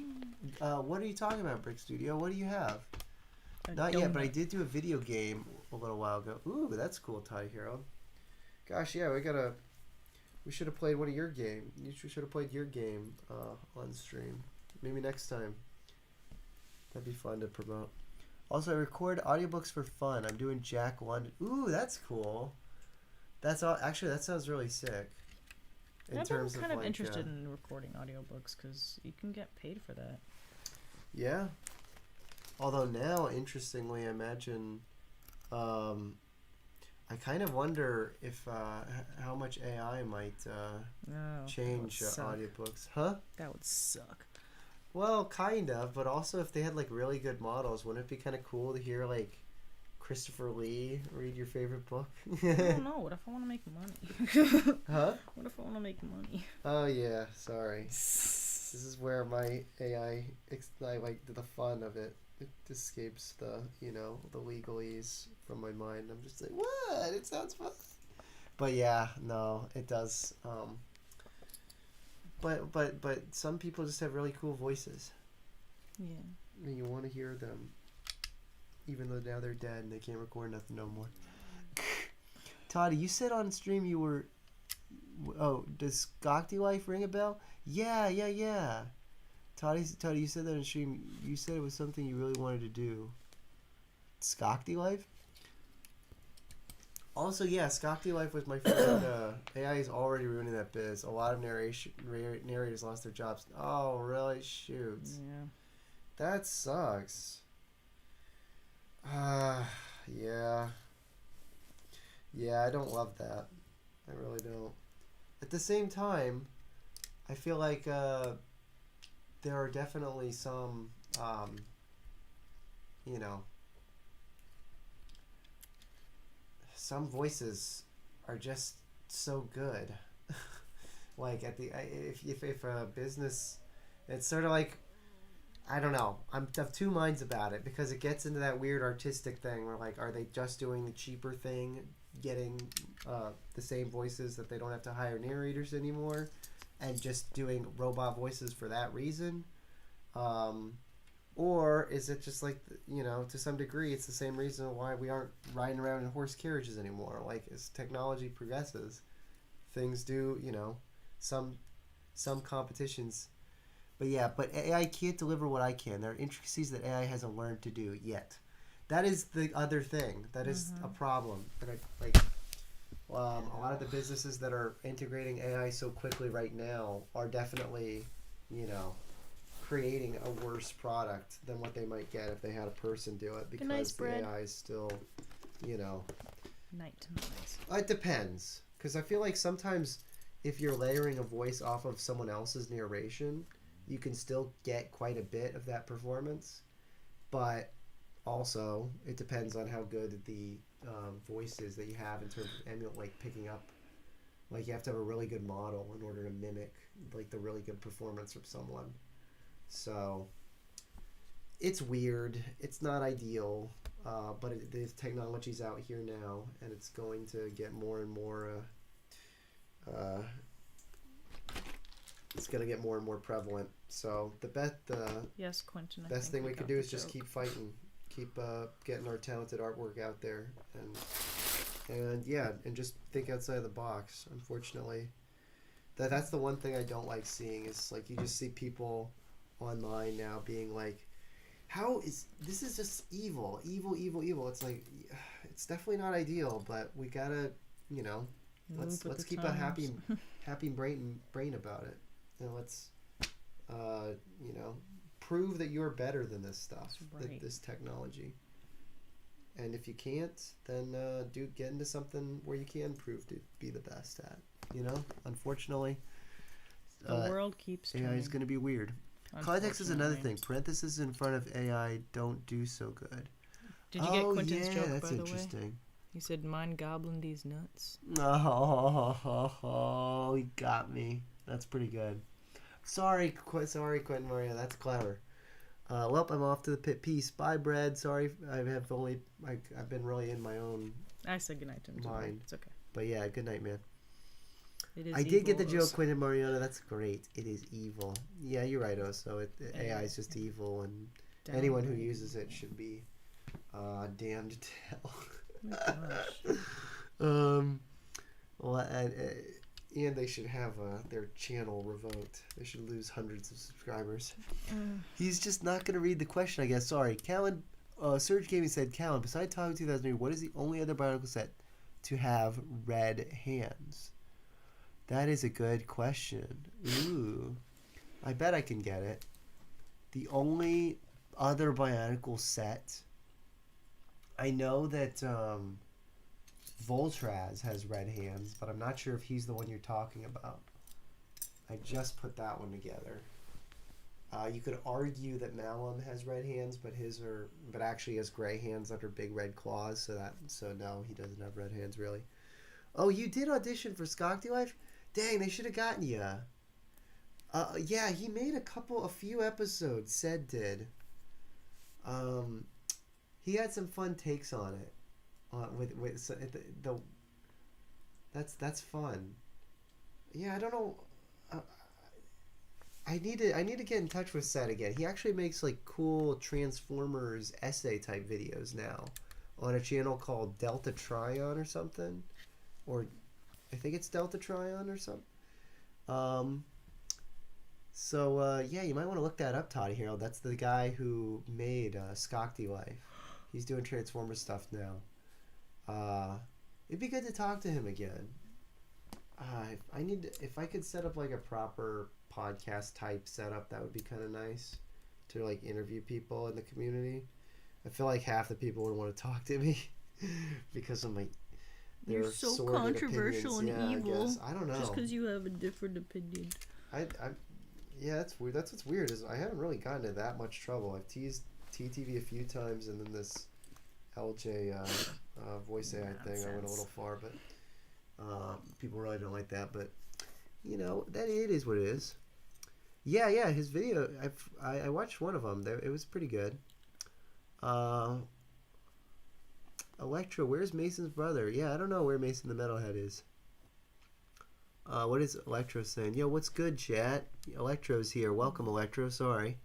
[SPEAKER 1] What are you talking about, Brick Studio? What do you have? Not yet, but I did do a video game a little while ago. Ooh, that's cool, Ty Hero. Gosh, yeah, we should have played one of your game. You should have played your game on stream. Maybe next time. That'd be fun to promote. Also, I record audiobooks for fun. I'm doing Jack London. Ooh, that's cool. That's all. Actually, that sounds really sick.
[SPEAKER 2] I'm kind of interested in recording audiobooks because you can get paid for that.
[SPEAKER 1] Yeah. Although now, interestingly, I imagine, I kind of wonder if how much AI might change audiobooks. Huh?
[SPEAKER 2] That would suck.
[SPEAKER 1] Well, kind of, but also if they had really good models, wouldn't it be kind of cool to hear Christopher Lee read your favorite book?
[SPEAKER 2] I don't know. What if I want to make money?
[SPEAKER 1] Huh?
[SPEAKER 2] What if I want to make money?
[SPEAKER 1] Oh yeah, sorry. This is where my AI, I like the fun of it. It escapes the legalese from my mind. I'm just like, what? It sounds fun. But yeah, no, it does. But some people just have really cool voices.
[SPEAKER 2] Yeah.
[SPEAKER 1] And you want to hear them, even though now they're dead and they can't record nothing no more. Toddy, you said on stream you were. Oh, does Skokti Life ring a bell? Yeah. Toddy, you said that on stream. You said it was something you really wanted to do. Skokti Life? Also, yeah, Skokti Life was my favorite. AI is already ruining that biz. A lot of narrators lost their jobs. Oh, really? Shoot.
[SPEAKER 2] Yeah.
[SPEAKER 1] That sucks. Yeah. Yeah, I don't love that. I really don't. At the same time, I feel like there are definitely some, some voices are just so good. If a business, it's sort of like, I don't know. I'm of two minds about it because it gets into that weird artistic thing where are they just doing the cheaper thing, getting the same voices that they don't have to hire narrators anymore, and just doing robot voices for that reason? Or is it just to some degree, it's the same reason why we aren't riding around in horse carriages anymore. As technology progresses, things do, some competitions. But yeah, but AI can't deliver what I can. There are intricacies that AI hasn't learned to do yet. That is the other thing. That is a problem. And a lot of the businesses that are integrating AI so quickly right now are definitely, creating a worse product than what they might get if they had a person do it, because
[SPEAKER 2] night,
[SPEAKER 1] the AI is still, you know.
[SPEAKER 2] Night.
[SPEAKER 1] It depends, because I feel like sometimes if you're layering a voice off of someone else's narration, you can still get quite a bit of that performance, but also it depends on how good the voice is that you have in terms of picking up. Like, you have to have a really good model in order to mimic like the really good performance from someone. So it's weird. It's not ideal, but the technology's out here now, and it's going to get more and more. It's going to get more and more prevalent. So
[SPEAKER 2] yes, Quentin.
[SPEAKER 1] Best thing we could do is just keep fighting, keep getting our talented artwork out there, and just think outside the box. Unfortunately, that's the one thing I don't like seeing, is like you just see people online now being like, this is just evil. It's like, it's definitely not ideal, but we gotta, let's keep a happy brain about it, and let's prove that you're better than this stuff, this technology. And if you can't, then get into something where you can prove to be the best at. Unfortunately,
[SPEAKER 2] the world keeps turning.
[SPEAKER 1] AI is going to be weird. Context is another thing. Parentheses in front of AI don't do so good.
[SPEAKER 2] Did you get Quentin's joke,
[SPEAKER 1] that's
[SPEAKER 2] by the
[SPEAKER 1] interesting.
[SPEAKER 2] way? He said, "Mind gobbling these nuts."
[SPEAKER 1] Oh, he got me. That's pretty good. Sorry, Quentin Maria. That's clever. Well, I'm off to the pit. Peace. Bye, Brad. Sorry, I've been really in my own.
[SPEAKER 2] I said goodnight to him.
[SPEAKER 1] Mind.
[SPEAKER 2] It's okay.
[SPEAKER 1] But yeah, good night, man.
[SPEAKER 2] I did
[SPEAKER 1] get the joke, Quentin Mariano. That's great. It is evil. Yeah, you're right, Oso. AI is just evil, and anyone who uses it should be damned to hell.
[SPEAKER 2] Oh my gosh.
[SPEAKER 1] And they should have their channel revoked. They should lose hundreds of subscribers. He's just not going to read the question, I guess. Sorry. Callan, Surge Gaming said, Callan, besides Tahoe 2003, what is the only other Bionicle set to have red hands? That is a good question. Ooh. I bet I can get it. The only other Bionicle set, I know that Voltraz has red hands, but I'm not sure if he's the one you're talking about. I just put that one together. You could argue that Malum has red hands, but actually has gray hands under big red claws. So no, he doesn't have red hands really. Oh, you did audition for Skokti Life? Dang, they should have gotten you. Yeah, he made a few episodes. Said did. He had some fun takes on it. That's fun. Yeah, I don't know. I need to get in touch with Seth again. He actually makes like cool Transformers essay type videos now on a channel called Delta Trion or something, or I think it's Delta Trion or something. Yeah, you might want to look that up, Toddy Harold. That's the guy who made Skokti Life. He's doing Transformers stuff now. It'd be good to talk to him again. If I could set up like a proper podcast type setup, that would be kind of nice to like interview people in the community. I feel like half the people would want to talk to me because of my.
[SPEAKER 2] You're so controversial and evil.
[SPEAKER 1] I don't know.
[SPEAKER 2] Just because you have a different opinion.
[SPEAKER 1] Yeah, that's weird. That's what's weird, is I haven't really gotten into that much trouble. I've teased TTV a few times, and then this LJ voice AI thing, I went a little far, but people really don't like that. But that it is what it is. Yeah, his video. I watched one of them. It was pretty good. Electro, where's Mason's brother? Yeah, I don't know where Mason the Metalhead is. What is Electro saying? Yo, what's good, chat? Electro's here. Welcome, Electro. Sorry.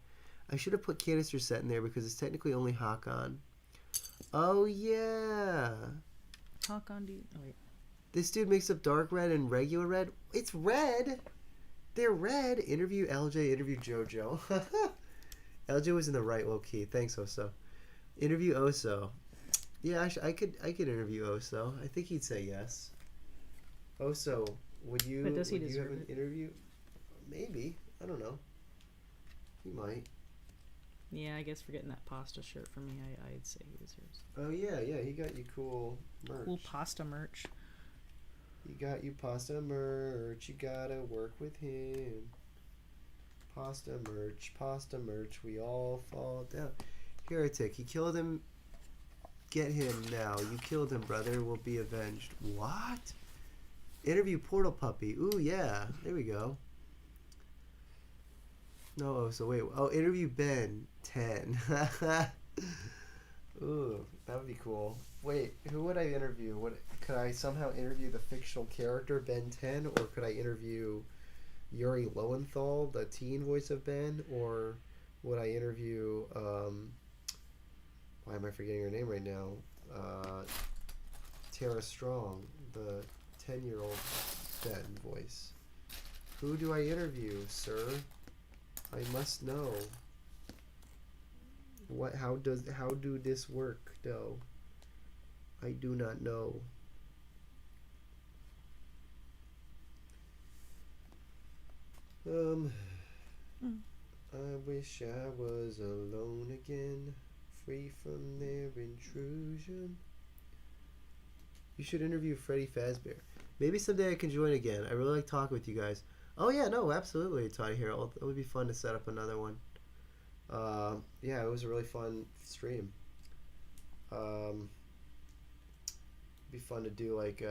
[SPEAKER 1] I should have put Canister Set in there because it's technically only Hakon. Oh, yeah.
[SPEAKER 2] Hakon, wait.
[SPEAKER 1] This dude makes up dark red and regular red. It's red. They're red. Interview LJ, interview JoJo. LJ was in the right low key. Thanks, Oso. Interview Oso. Yeah, I could interview Oso. I think he'd say yes. Oso, would you have an interview? Maybe. I don't know. He might.
[SPEAKER 2] Yeah, I guess for getting that pasta shirt for me, I'd say he deserves.
[SPEAKER 1] Oh yeah, he got you cool merch.
[SPEAKER 2] Cool pasta merch.
[SPEAKER 1] He got you pasta merch. You gotta work with him. Pasta merch. We all fall down. Heretic, he killed him. Get him now. You killed him, brother. Will be avenged. What? Interview Portal Puppy. Ooh, yeah. There we go. No, so wait. Oh, interview Ben 10. Ooh, that would be cool. Wait, who would I interview? Could I somehow interview the fictional character Ben 10, or could I interview Yuri Lowenthal, the teen voice of Ben, or would I interview why am I forgetting her name right now? Tara Strong, the 10-year-old Ben voice. Who do I interview, sir? I must know. How do this work though? I do not know. I wish I was alone again, free from their intrusion. You should interview Freddy Fazbear. Maybe someday I can join again. I really like talking with you guys. Oh yeah, no, absolutely, Todd Harold. It would be fun to set up another one. Yeah, it was a really fun stream. Be fun to do like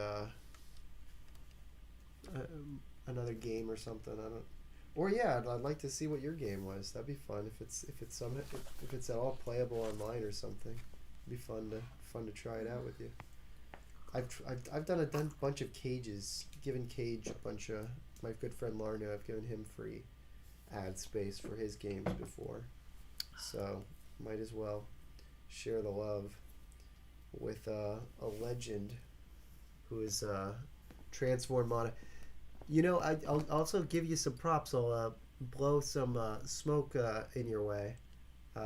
[SPEAKER 1] another game or something. Or yeah, I'd like to see what your game was. That'd be fun if it's at all playable online or something. It'd be fun to try it out with you. I've done a bunch of cages. Given Cage a bunch of my good friend Larno. I've given him free ad space for his games before, so might as well share the love with a legend who is transformed on it. You know, I'll also give you some props. I'll blow some smoke in your way,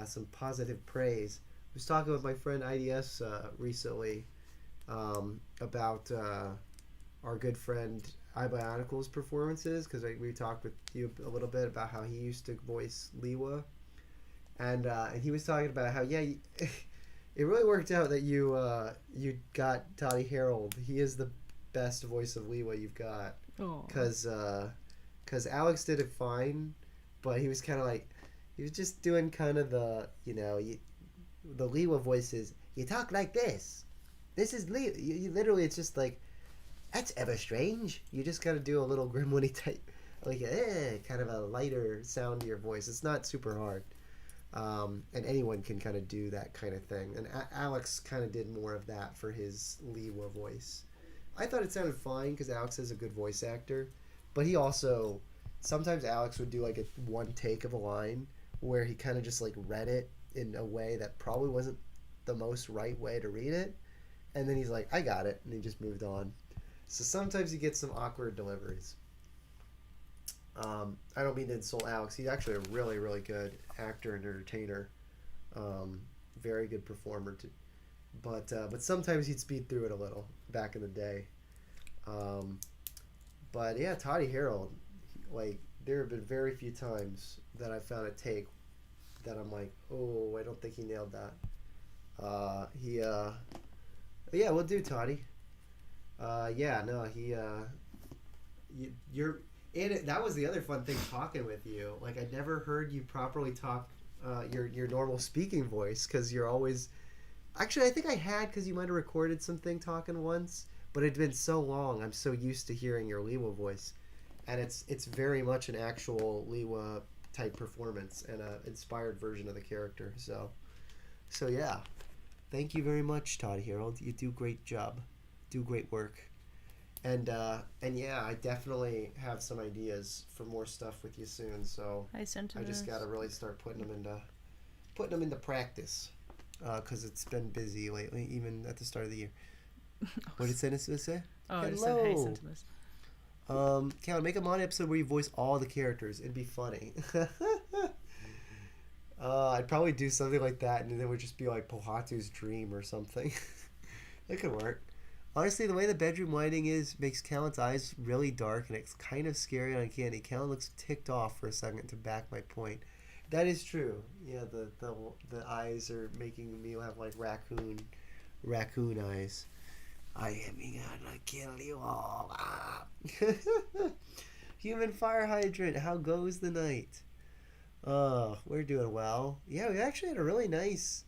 [SPEAKER 1] some positive praise. I was talking with my friend IDS recently about our good friend iBionical's performances, because we talked with you a little bit about how he used to voice Liwa, and he was talking about how it really worked out that you got Toddy Harold. He is the best voice of Liwa you've got, because Alex did it fine, but he was kind of like, he was just doing kind of the the Liwa voices. You talk like this. This is Liwa. You literally, it's just like, that's ever strange. You just gotta do a little Gremlin-y type, like kind of a lighter sound to your voice. It's not super hard, and anyone can kind of do that kind of thing. And Alex kind of did more of that for his Liwa voice. I thought it sounded fine because Alex is a good voice actor, but he also, sometimes Alex would do like a one take of a line where he kind of just like read it in a way that probably wasn't the most right way to read it, and then he's like, I got it, and he just moved on. So sometimes you get some awkward deliveries. I don't mean to insult Alex. He's actually a really, really good actor and entertainer. Very good performer too. But sometimes he'd speed through it a little back in the day. But yeah, Toddy Harold, like, there have been very few times that I found a take that I'm like, oh, I don't think he nailed that. Yeah, we'll do Toddy. You're and that was the other fun thing talking with you. Like, I never heard you properly talk your normal speaking voice, because you're always, actually I think I had, because you might have recorded something talking once, but it'd been so long. I'm so used to hearing your Liwa voice, and it's very much an actual Liwa type performance and a inspired version of the character. So yeah, thank you very much, Todd Harold. You do great job. Do great work, and yeah, I definitely have some ideas for more stuff with you soon. So I just gotta really start putting them into practice, because it's been busy lately, even at the start of the year. What did Sentinus say?
[SPEAKER 2] Oh, I just said hey, Sentinus.
[SPEAKER 1] Callan, make a mod episode where you voice all the characters. It'd be funny. I'd probably do something like that, and then it would just be like Pohatu's dream or something. It could work. Honestly, the way the bedroom lighting is makes Callan's eyes really dark, and it's kind of scary and uncanny. Callan looks ticked off for a second to back my point. That is true. Yeah, the eyes are making me have like raccoon eyes. I am gonna kill you all. Ah. Human fire hydrant. How goes the night? Oh, we're doing well. Yeah, we actually had a really nice.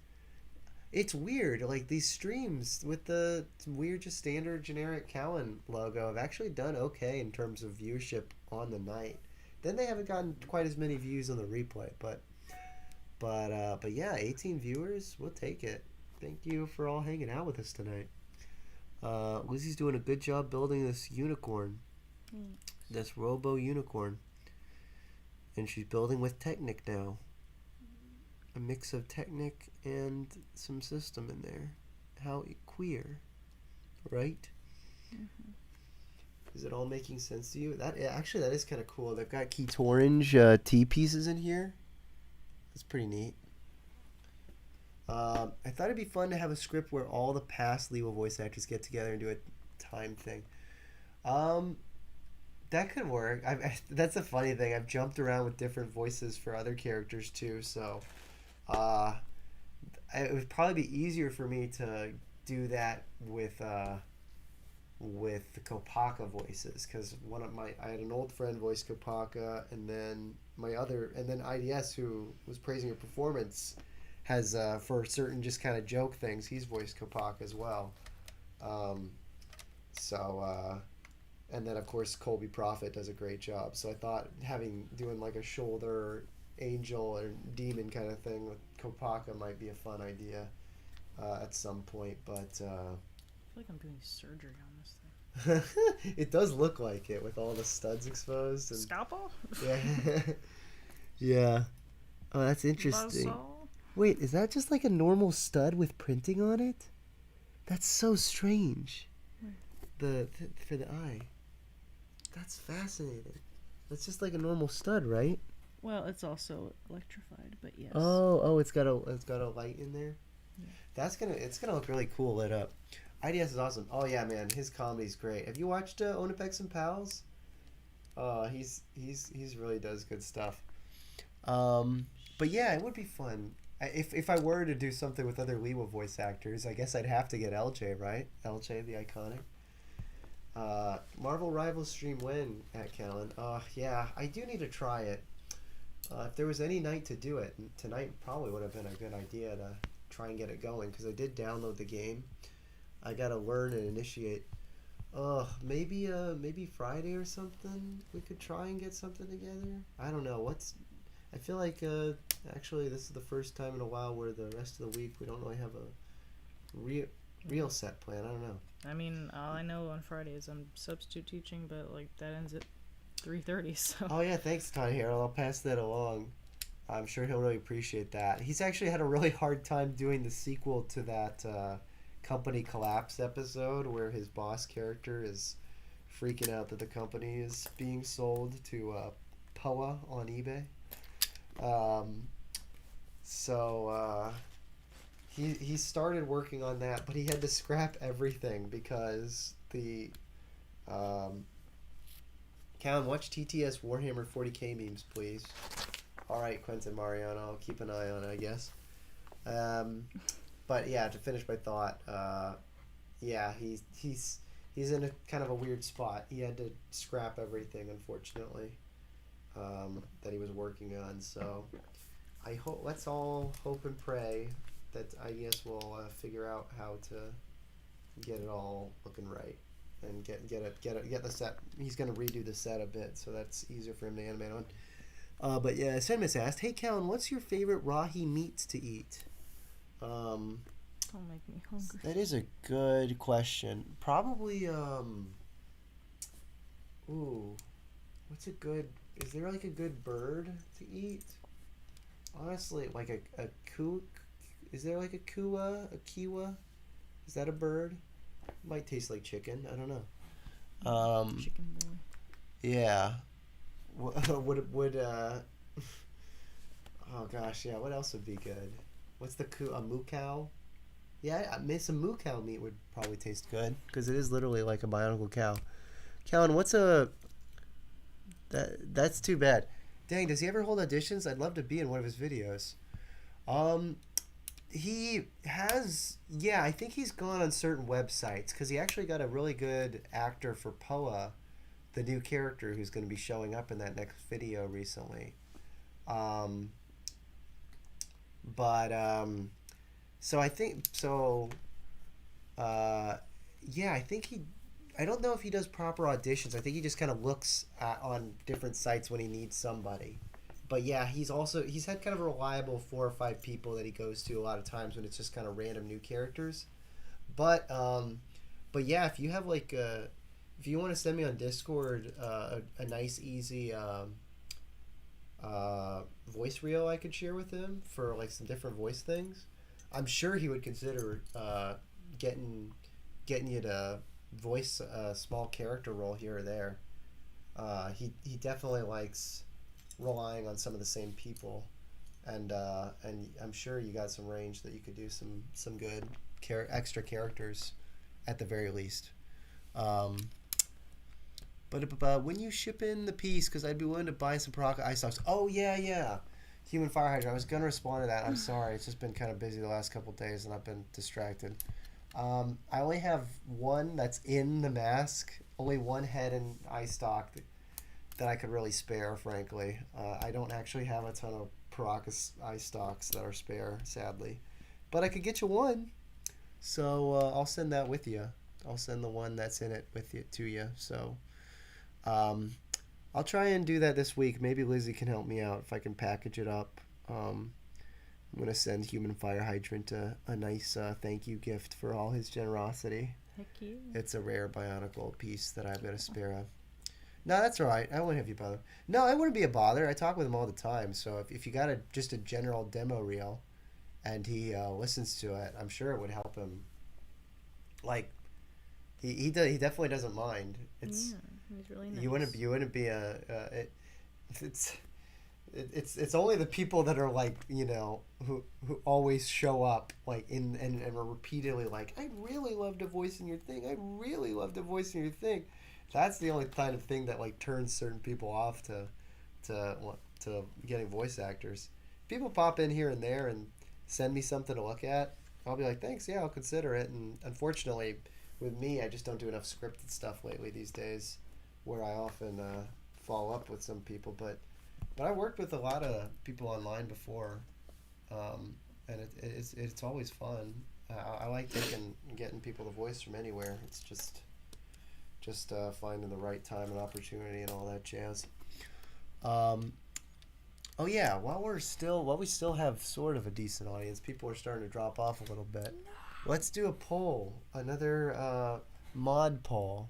[SPEAKER 1] It's weird, like these streams with the weird, just standard generic Callan logo have actually done okay in terms of viewership on the night. Then they haven't gotten quite as many views on the replay, but yeah, 18 viewers, we'll take it. Thank you for all hanging out with us tonight. Lizzie's doing a good job building this unicorn, this Robo unicorn, and she's building with Technic now. A mix of Technic and some system in there. How queer, right? Mm-hmm. Is it all making sense to you? That is kind of cool. They've got Keats Orange T pieces in here. That's pretty neat. I thought it'd be fun to have a script where all the past Lewa voice actors get together and do a time thing. That could work. That's a funny thing. I've jumped around with different voices for other characters too, so it would probably be easier for me to do that with the Kopaka voices, because I had an old friend voice Kopaka, and then IDS, who was praising her performance, has for certain just kind of joke things, he's voiced Kopaka as well. And then of course Colby Prophet does a great job. So I thought doing like a shoulder angel or demon kind of thing with Kopaka might be a fun idea at some point, but
[SPEAKER 2] I feel like I'm doing surgery on this thing.
[SPEAKER 1] It does look like it with all the studs exposed and
[SPEAKER 2] scalpel.
[SPEAKER 1] Yeah. Yeah. Oh, that's interesting.
[SPEAKER 2] Buzzsaw?
[SPEAKER 1] Wait, is that just like a normal stud with printing on it? That's so strange. For the eye. That's fascinating. That's just like a normal stud, right?
[SPEAKER 2] Well, it's also electrified, but yes.
[SPEAKER 1] Oh, it's got a light in there. Yeah. It's gonna look really cool lit up. IDS is awesome. Oh yeah, man, his comedy's great. Have you watched Onapex and Pals? He's really does good stuff. But yeah, it would be fun. If I were to do something with other Lewa voice actors, I guess I'd have to get LJ, right? LJ, the iconic. Marvel Rivals stream when at Callan? Yeah, I do need to try it. If there was any night to do it, tonight probably would have been a good idea to try and get it going, because I did download the game. I gotta learn and initiate. Maybe Friday or something. We could try and get something together. I don't know. I feel like actually this is the first time in a while where the rest of the week we don't really have a real set plan. I don't know.
[SPEAKER 2] I mean, all I know on Friday is I'm substitute teaching, but like that ends at 3:30. So.
[SPEAKER 1] Oh yeah, thanks, Todd Harold. I'll pass that along. I'm sure he'll really appreciate that. He's actually had a really hard time doing the sequel to that company collapse episode where his boss character is freaking out that the company is being sold to POA on eBay. He started working on that, but he had to scrap everything because the Callan, watch TTS Warhammer 40k memes, please. Alright, Quentin Mariano, I'll keep an eye on it, I guess. But yeah, to finish my thought, yeah, he's in a kind of a weird spot. He had to scrap everything, unfortunately, that he was working on. So let's all hope and pray that I guess we'll figure out how to get it all looking right and get the set. He's gonna redo the set a bit, so that's easier for him to animate on. But yeah, Seamus asked, "Hey Callan, what's your favorite Rahi meats to eat?"
[SPEAKER 2] Don't make me hungry.
[SPEAKER 1] That is a good question. Probably what's a good? Is there like a good bird to eat? Honestly, like a kook. Is there like a kiwa? Is that a bird? Might taste like chicken. I don't know.
[SPEAKER 2] Chicken boy.
[SPEAKER 1] Yeah. Would oh gosh, yeah. What else would be good? What's a moo cow? Yeah, some moo cow meat would probably taste good because it is literally like a bionicle cow. Callan, that's too bad. Dang, does he ever hold auditions? I'd love to be in one of his videos. Um, he has, yeah, I think he's gone on certain websites because he actually got a really good actor for Poa, the new character who's going to be showing up in that next video recently. Um, but so I think so. Uh, yeah, I think he. I don't know if he does proper auditions. I think he just kind of looks on different sites when he needs somebody. But yeah, he's had kind of a reliable 4 or 5 people that he goes to a lot of times when it's just kind of random new characters. But but yeah, if you have like if you want to send me on Discord a nice easy voice reel I could share with him for like some different voice things, I'm sure he would consider getting you to voice a small character role here or there. He definitely likes relying on some of the same people, and I'm sure you got some range that you could do some good extra characters at the very least. Um, but when you ship in the piece, because I'd be willing to buy some Paraka ice stocks. Oh yeah. Human fire hydrant. I was gonna respond to that. I'm sorry. It's just been kind of busy the last couple of days, and I've been distracted. I only have one that's in the mask. Only one head and eye stock that I could really spare, frankly. I don't actually have a ton of Paracas eye stocks that are spare, sadly. But I could get you one. So I'll send that with you. I'll send the one that's in it with you to you. So I'll try and do that this week. Maybe Lizzie can help me out if I can package it up. I'm going to send Human Fire Hydrant a nice thank you gift for all his generosity.
[SPEAKER 2] Heck yeah.
[SPEAKER 1] It's a rare Bionicle piece that I've got a spare of. No, that's all right. I wouldn't have you bother. No, I wouldn't be a bother. I talk with him all the time. So if you got just a general demo reel and he listens to it, I'm sure it would help him. Like, he definitely doesn't mind. It's,
[SPEAKER 2] yeah, he's really nice.
[SPEAKER 1] You wouldn't be it's only the people that are like, who always show up like and are repeatedly like, I really loved a voice in your thing. I really loved a voice in your thing. That's the only kind of thing that like turns certain people off to getting voice actors. People pop in here and there and send me something to look at. I'll be like, thanks, yeah, I'll consider it. And unfortunately, with me, I just don't do enough scripted stuff lately these days, where I often follow up with some people. But I worked with a lot of people online before, and it's always fun. I like getting people to voice from anywhere. It's just finding the right time and opportunity and all that jazz. Oh yeah, while we still have sort of a decent audience, people are starting to drop off a little bit. Let's do a poll, another mod poll.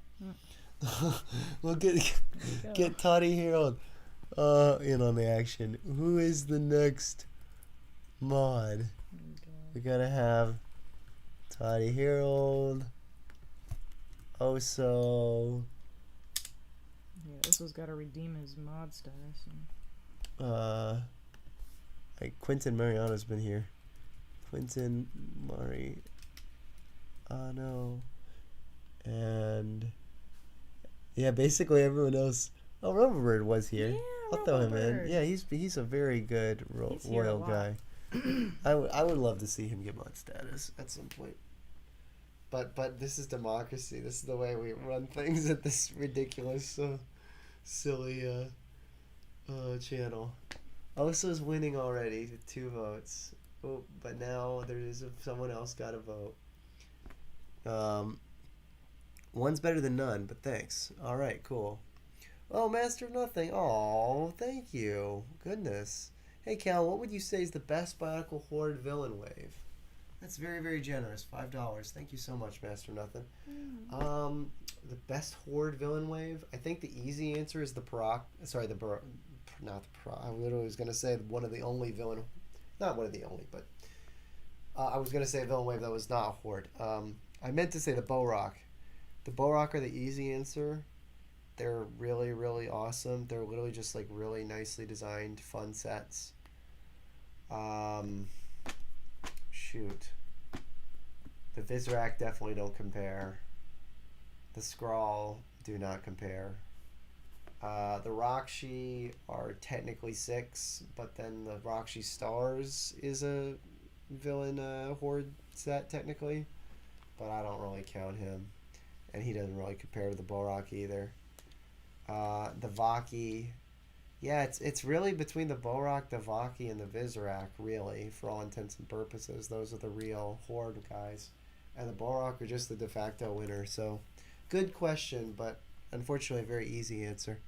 [SPEAKER 1] We'll get Toddy Harold in on the action. Who is the next mod? We gotta have Toddy Harold. Oso.
[SPEAKER 2] Yeah, Oso's gotta redeem his mod status.
[SPEAKER 1] Quentin Mariano's been here. Quentin Mariano. And yeah, basically everyone else. Oh, Rubberbird was here.
[SPEAKER 2] Yeah,
[SPEAKER 1] I'll throw him in. Yeah, he's a very good royal guy. I would love to see him get mod status at some point. But this is democracy. This is the way we run things at this ridiculous, silly channel. Oso's winning already with 2 votes. Oh, but now someone else got a vote. One's better than none, but thanks. All right, cool. Oh, Master of Nothing. Oh, thank you. Goodness. Hey, Cal, what would you say is the best Bionicle Horde villain wave? That's very, very generous. $5. Thank you so much, Master of Nothing. Mm-hmm. The best Horde villain wave? I think the easy answer is the I literally was going to say one of the only villain... Not one of the only, but... I was going to say a villain wave that was not a Horde. I meant to say the Bohrok. The Bohrok are the easy answer. They're really, really awesome. They're literally just like really nicely designed, fun sets. Shoot. The Vizrak definitely don't compare. The Skrull do not compare. The Rakshi are technically 6, but then the Rakshi Stars is a villain horde set technically, but I don't really count him, and he doesn't really compare to the Borak either. The Vaki, yeah, it's really between the Borak, the Vaki, and the Vizorak, really, for all intents and purposes. Those are the real horde guys, and the Borak are just the de facto winner. So, good question, but unfortunately, a very easy answer.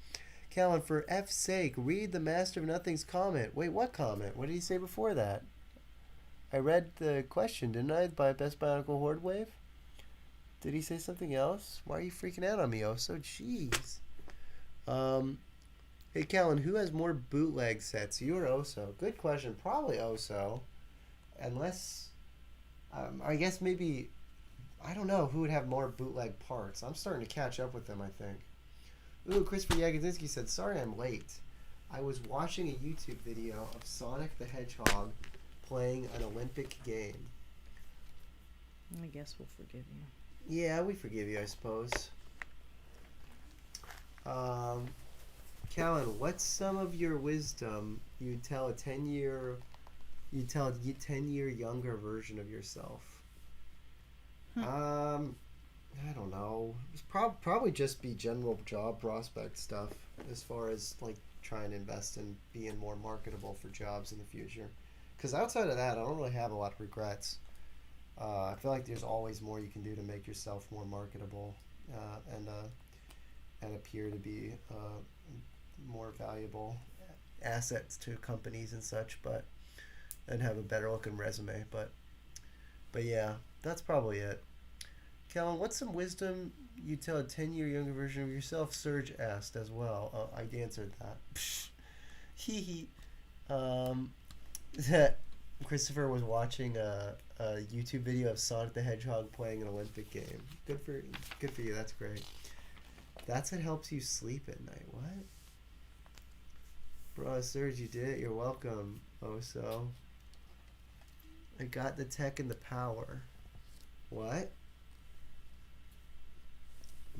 [SPEAKER 1] Callan, for F's sake, read the Master of Nothing's comment. Wait, what comment? What did he say before that? I read the question, didn't I? By Best Bionicle Horde Wave? Did he say something else? Why are you freaking out on me? Oh, so jeez. Hey, Callan, who has more bootleg sets? You or Oso? Good question. Probably Oso. Unless, I guess maybe, I don't know who would have more bootleg parts. I'm starting to catch up with them, I think. Ooh, Christopher Yagodzinski said, sorry I'm late. I was watching a YouTube video of Sonic the Hedgehog playing an Olympic game.
[SPEAKER 2] I guess we'll forgive you.
[SPEAKER 1] Yeah, we forgive you, I suppose. Callan, what's some of your wisdom you tell a 10-year younger version of yourself? I don't know. It's probably just be general job prospect stuff as far as like trying to invest in being more marketable for jobs in the future. Because outside of that, I don't really have a lot of regrets. I feel like there's always more you can do to make yourself more marketable and appear to be more valuable assets to companies and such, and have a better looking resume. But yeah, that's probably it. Callan, what's some wisdom you tell a 10-year younger version of yourself? Serge asked as well. I answered that. Hee hee. Christopher was watching a YouTube video of Sonic the Hedgehog playing an Olympic game. Good for you. That's great. That's what helps you sleep at night. What? Bro, Serge, you did it. You're welcome. Oso. I got the tech and the power. What?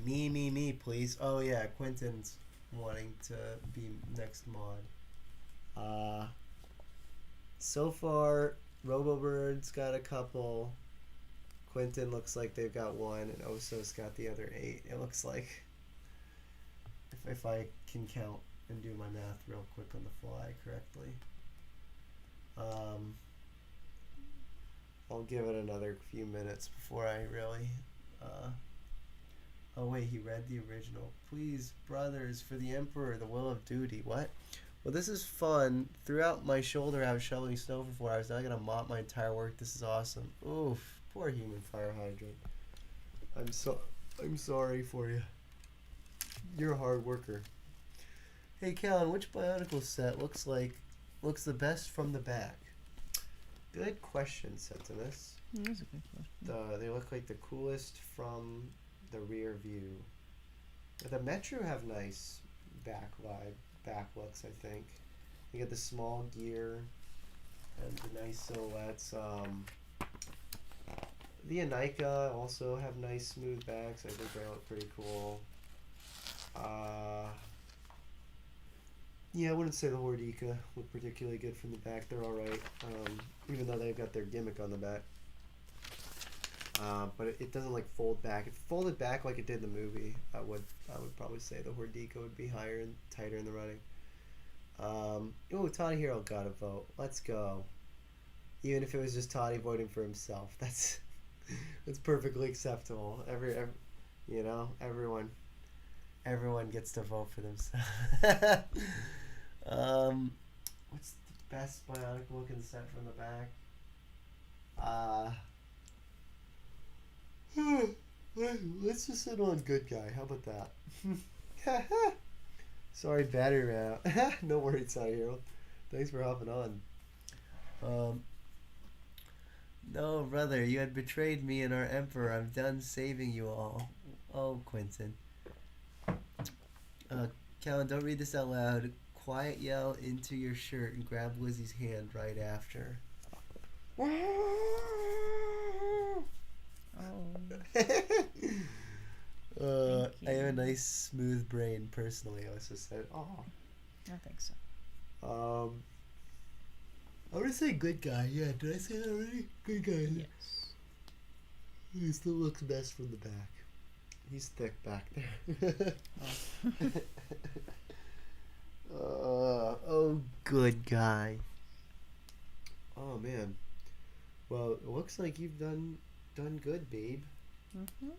[SPEAKER 1] Me, please. Oh, yeah, Quentin's wanting to be next mod. So far, RoboBird's got a couple. Quentin looks like they've got one, and Oso's got the other 8. It looks like, if I can count and do my math real quick on the fly correctly. I'll give it another few minutes before I really... Oh wait, he read the original. Please, brothers, for the Emperor, the will of duty. What? Well, this is fun. Throughout my shoulder, I was shoveling snow for 4 hours. Now I gotta mop my entire work. This is awesome. Oof, poor human fire hydrant. I'm sorry for you. You're a hard worker. Hey, Callan, which Bionicle set looks the best from the back? Good question, Septimus.
[SPEAKER 2] That's a good question.
[SPEAKER 1] They look like the coolest from the rear view. The Metro have nice back looks, I think. You get the small gear and the nice silhouettes. The Anika also have nice smooth backs. I think they look pretty cool. Yeah, I wouldn't say the Hordika look particularly good from the back. They're alright, even though they've got their gimmick on the back. But it doesn't like fold back. If it folded back like it did in the movie, I would probably say the Hordika would be higher and tighter in the running. Oh, Toddy Hero got a vote. Let's go. Even if it was just Toddy voting for himself, that's perfectly acceptable. Everyone gets to vote for themselves. What's the best Bionic looking set from the back? Let's just sit on good guy. How about that? Sorry, battery ran out. No worries, Side Hero. Thanks for hopping on. No, brother, you had betrayed me and our Emperor. I'm done saving you all. Oh, Quentin. Callan, don't read this out loud. Quiet yell into your shirt and grab Lizzie's hand right after.
[SPEAKER 2] Thank
[SPEAKER 1] I have a
[SPEAKER 2] you.
[SPEAKER 1] nice smooth brain personally. I also said, oh.
[SPEAKER 2] I think so.
[SPEAKER 1] I would say good guy. Yeah, did I say that already? Good guy.
[SPEAKER 2] Yes.
[SPEAKER 1] He still looks best from the back. He's thick back there. Oh, good guy. Oh man. Well, it looks like you've done good, babe.
[SPEAKER 2] Mhm.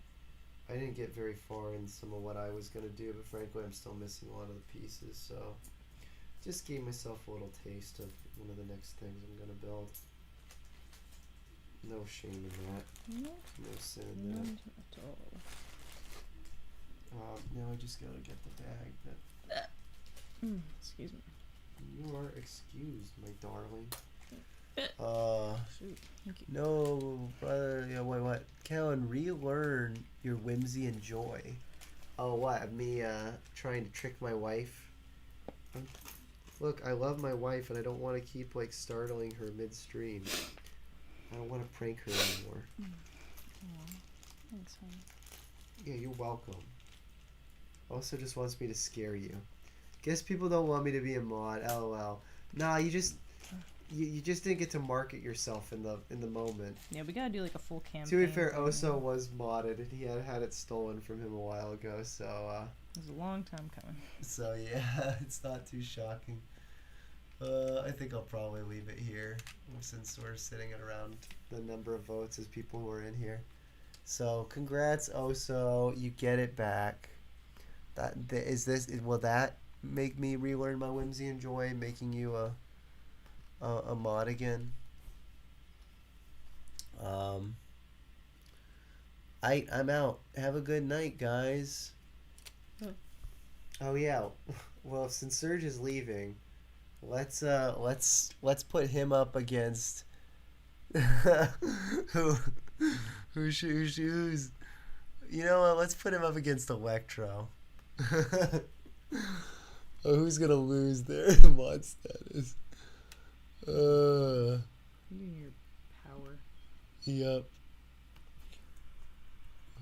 [SPEAKER 1] I didn't get very far in some of what I was gonna do, but frankly, I'm still missing a lot of the pieces. So, just gave myself a little taste of one of the next things I'm gonna build. No shame in that.
[SPEAKER 2] No,
[SPEAKER 1] No sin in that.
[SPEAKER 2] none at all.
[SPEAKER 1] Now I just gotta get the bag. That
[SPEAKER 2] Excuse me.
[SPEAKER 1] you are excused, my darling.
[SPEAKER 2] Shoot. Thank you.
[SPEAKER 1] No, brother. Yeah, wait, what? Callan, relearn your whimsy and joy. Oh, what? Me trying to trick my wife? Look, I love my wife, and I don't want to keep like startling her midstream. I don't want to prank her anymore.
[SPEAKER 2] Oh, thanks, honey.
[SPEAKER 1] Yeah, you're welcome. Also, just wants me to scare you. Guess people don't want me to be a mod. LOL. Nah, you just didn't get to market yourself in the moment.
[SPEAKER 2] Yeah, we gotta do like a full campaign.
[SPEAKER 1] To be fair, Oso was modded, and he had it stolen from him a while ago. So.
[SPEAKER 2] It was a long time coming.
[SPEAKER 1] So yeah, it's not too shocking. I think I'll probably leave it here since we're sitting at around the number of votes as people who are in here. So congrats, Oso, you get it back. Will that make me relearn my whimsy and joy, making you a mod again? I'm out. Have a good night, guys. Oh yeah. Well, since Serge is leaving, let's put him up against who's you know what? Let's put him up against Electro. Oh, who's gonna lose their mod status?
[SPEAKER 2] You need your power.
[SPEAKER 1] Yep.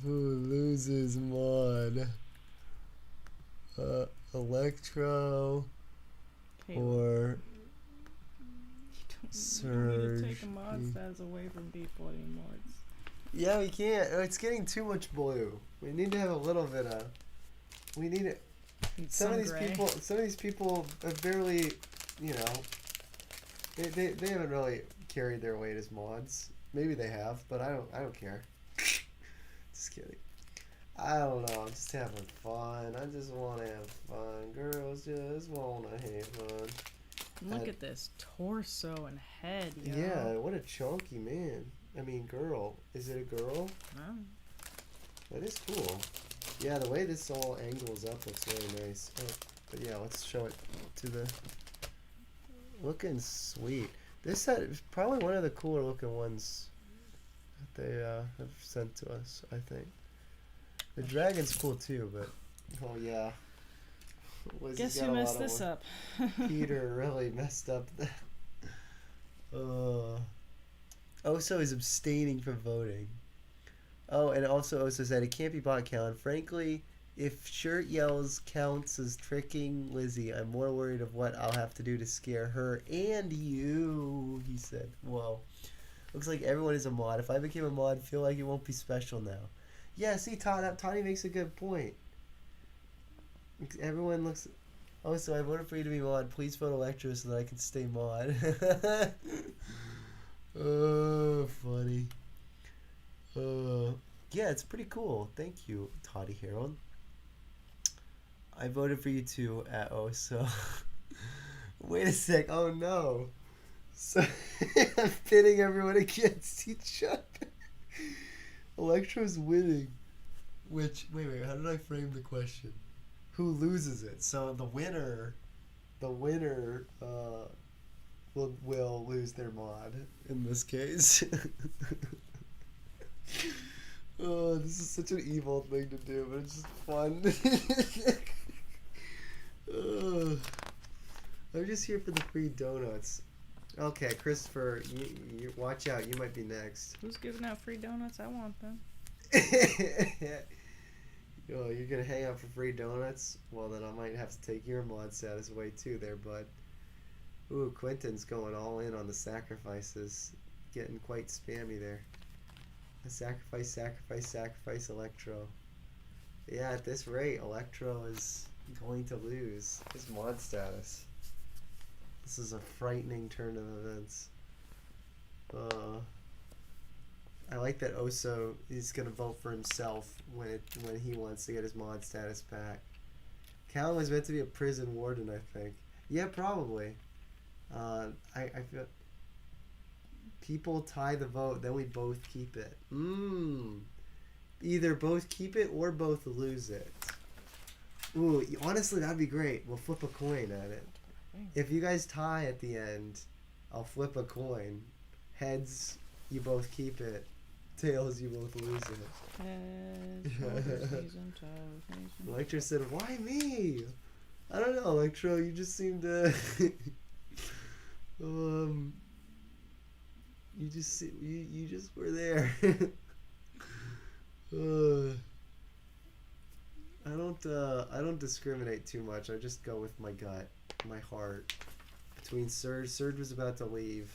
[SPEAKER 1] Who loses mod? Electro or Surge.
[SPEAKER 2] You don't need to take a mod status away from people anymore.
[SPEAKER 1] Yeah, we can't. It's getting too much blue. We need to have a little bit of. We need it. Some of these people have barely, you know. They haven't really carried their weight as mods. Maybe they have, but I don't care. Just kidding. I don't know. I'm just having fun. I just want to have fun. Girls just want to have fun.
[SPEAKER 2] Look at this torso and head. Yo.
[SPEAKER 1] Yeah, what a chunky man. I mean, girl. Is it a girl?
[SPEAKER 2] No.
[SPEAKER 1] That is cool. Yeah, the way this all angles up looks really nice. Oh, but yeah, let's show it to the. Looking sweet. This set is probably one of the cooler looking ones that they have sent to us, I think. The dragon's cool too, but oh yeah.
[SPEAKER 2] Guess who messed this up?
[SPEAKER 1] Peter really messed up that. Oso is abstaining from voting. Oh, and also Oso said it can't be bot count. Frankly, if shirt yells counts as tricking Lizzie, I'm more worried of what I'll have to do to scare her and you, he said. Whoa. Looks like everyone is a mod. If I became a mod, feel like it won't be special now. Yeah, see, Toddy makes a good point. Everyone looks... Oh, so I voted for you to be mod. Please vote Electro so that I can stay mod. Oh, funny. Yeah, it's pretty cool. Thank you, Toddy Harold. I voted for you too at so... Wait a sec. Oh, no. So, I'm pitting everyone against each other. Electro's winning. Which, wait, how did I frame the question? Who loses it? So the winner will lose their mod in this case. Oh, this is such an evil thing to do, but it's just fun. I'm just here for the free donuts. Okay, Christopher, you watch out. You might be next.
[SPEAKER 2] Who's giving out free donuts? I want them.
[SPEAKER 1] Oh, you're gonna hang out for free donuts? Well, then I might have to take your mod status away too, there, bud. Ooh, Quentin's going all in on the sacrifices. Getting quite spammy there. A sacrifice, sacrifice, sacrifice, Electro. Yeah, at this rate, Electro is going to lose his mod status. This is a frightening turn of events. I like that Oso is going to vote for himself when he wants to get his mod status back. Callan was meant to be a prison warden, I think. Yeah, probably. I feel people tie the vote, then we both keep it. Either both keep it or both lose it. Ooh, honestly, that'd be great. We'll flip a coin at it. If you guys tie at the end, I'll flip a coin. Heads, you both keep it. Tails, you both lose it. Electro said, "Why me?" I don't know, Electro. You just seem to. You just were there. I don't discriminate too much. I just go with my gut, my heart. Between Surge was about to leave,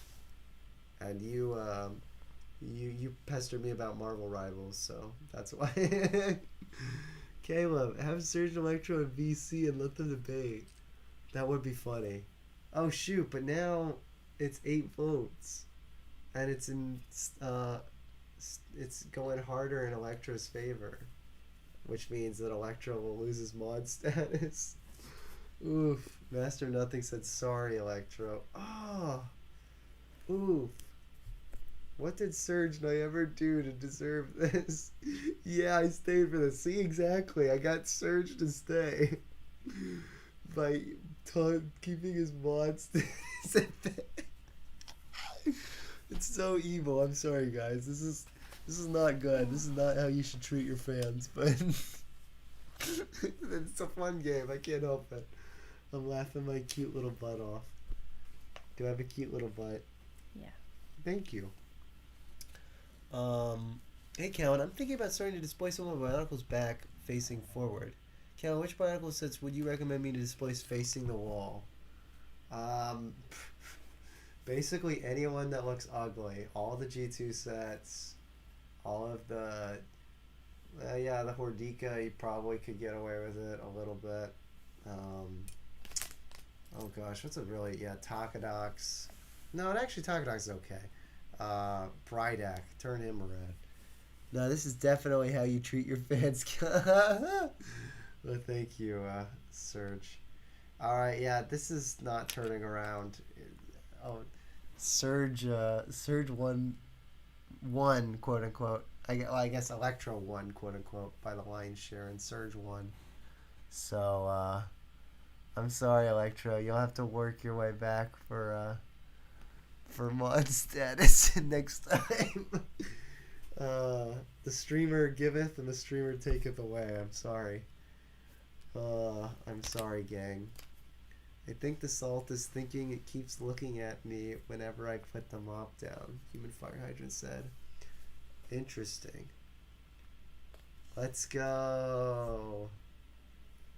[SPEAKER 1] and you pestered me about Marvel Rivals, so that's why. Caleb, have Surge and Electro and VC and let them debate. That would be funny. Oh shoot! But now it's 8 votes, and it's going harder in Electro's favor, which means that Electro will lose his mod status. Oof. Master Nothing said, "Sorry, Electro." Oh. Oof. What did Surge and I ever do to deserve this? Yeah, I stayed for this. See, exactly. I got Surge to stay by keeping his mod status. It's so evil. I'm sorry, guys. This is not good. This is not how you should treat your fans, but it's a fun game. I can't help it. I'm laughing my cute little butt off. Do I have a cute little butt?
[SPEAKER 2] Yeah.
[SPEAKER 1] Thank you. Hey, Callan, I'm thinking about starting to display some of my Bionicles back facing forward. Callan, which Bionicle sets would you recommend me to displace facing the wall? Basically anyone that looks ugly. All the G2 sets, all of the... the Hordika, you probably could get away with it a little bit. Oh gosh, what's a really... Yeah, Takadox. No, actually Takadox is okay. Brydak, turn him around. No, this is definitely how you treat your fans. Well, thank you, Surge. Alright, yeah, this is not turning around. Oh, Surge won, quote unquote. I guess Electro won, quote unquote, by the lion's share, and Surge won. So, I'm sorry, Electro. You'll have to work your way back for mod status next time. The streamer giveth and the streamer taketh away. I'm sorry. I'm sorry, gang. I think the salt is thinking it keeps looking at me whenever I put the mop down, Human Fire Hydrant said. Interesting. Let's go.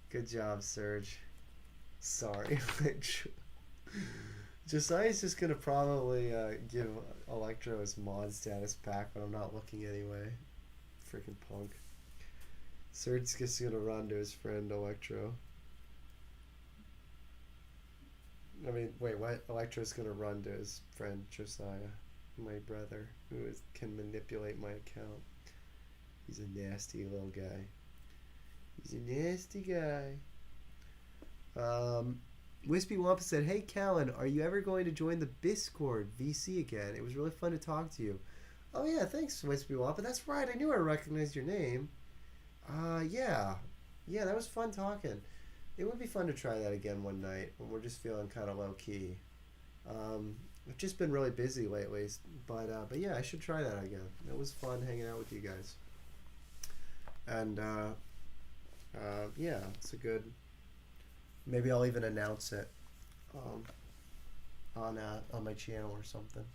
[SPEAKER 1] Good job, Surge. Sorry. Josiah's just gonna probably give Electro his mod status back, but I'm not looking anyway. Freaking punk. Surge's just gonna run to his friend Electro. I mean, wait, what? Electro's gonna run to his friend Josiah, my brother, who can manipulate my account. He's a nasty little guy. He's a nasty guy. Wispy Wampa said, "Hey Callan, are you ever going to join the Discord VC again? It was really fun to talk to you." Oh yeah, thanks, Wispy Wampa. That's right, I knew I recognized your name. Yeah, that was fun talking. It would be fun to try that again one night when we're just feeling kind of low key. I've just been really busy lately, but yeah, I should try that again. It was fun hanging out with you guys. And yeah, it's a good. Maybe I'll even announce it on my channel or something.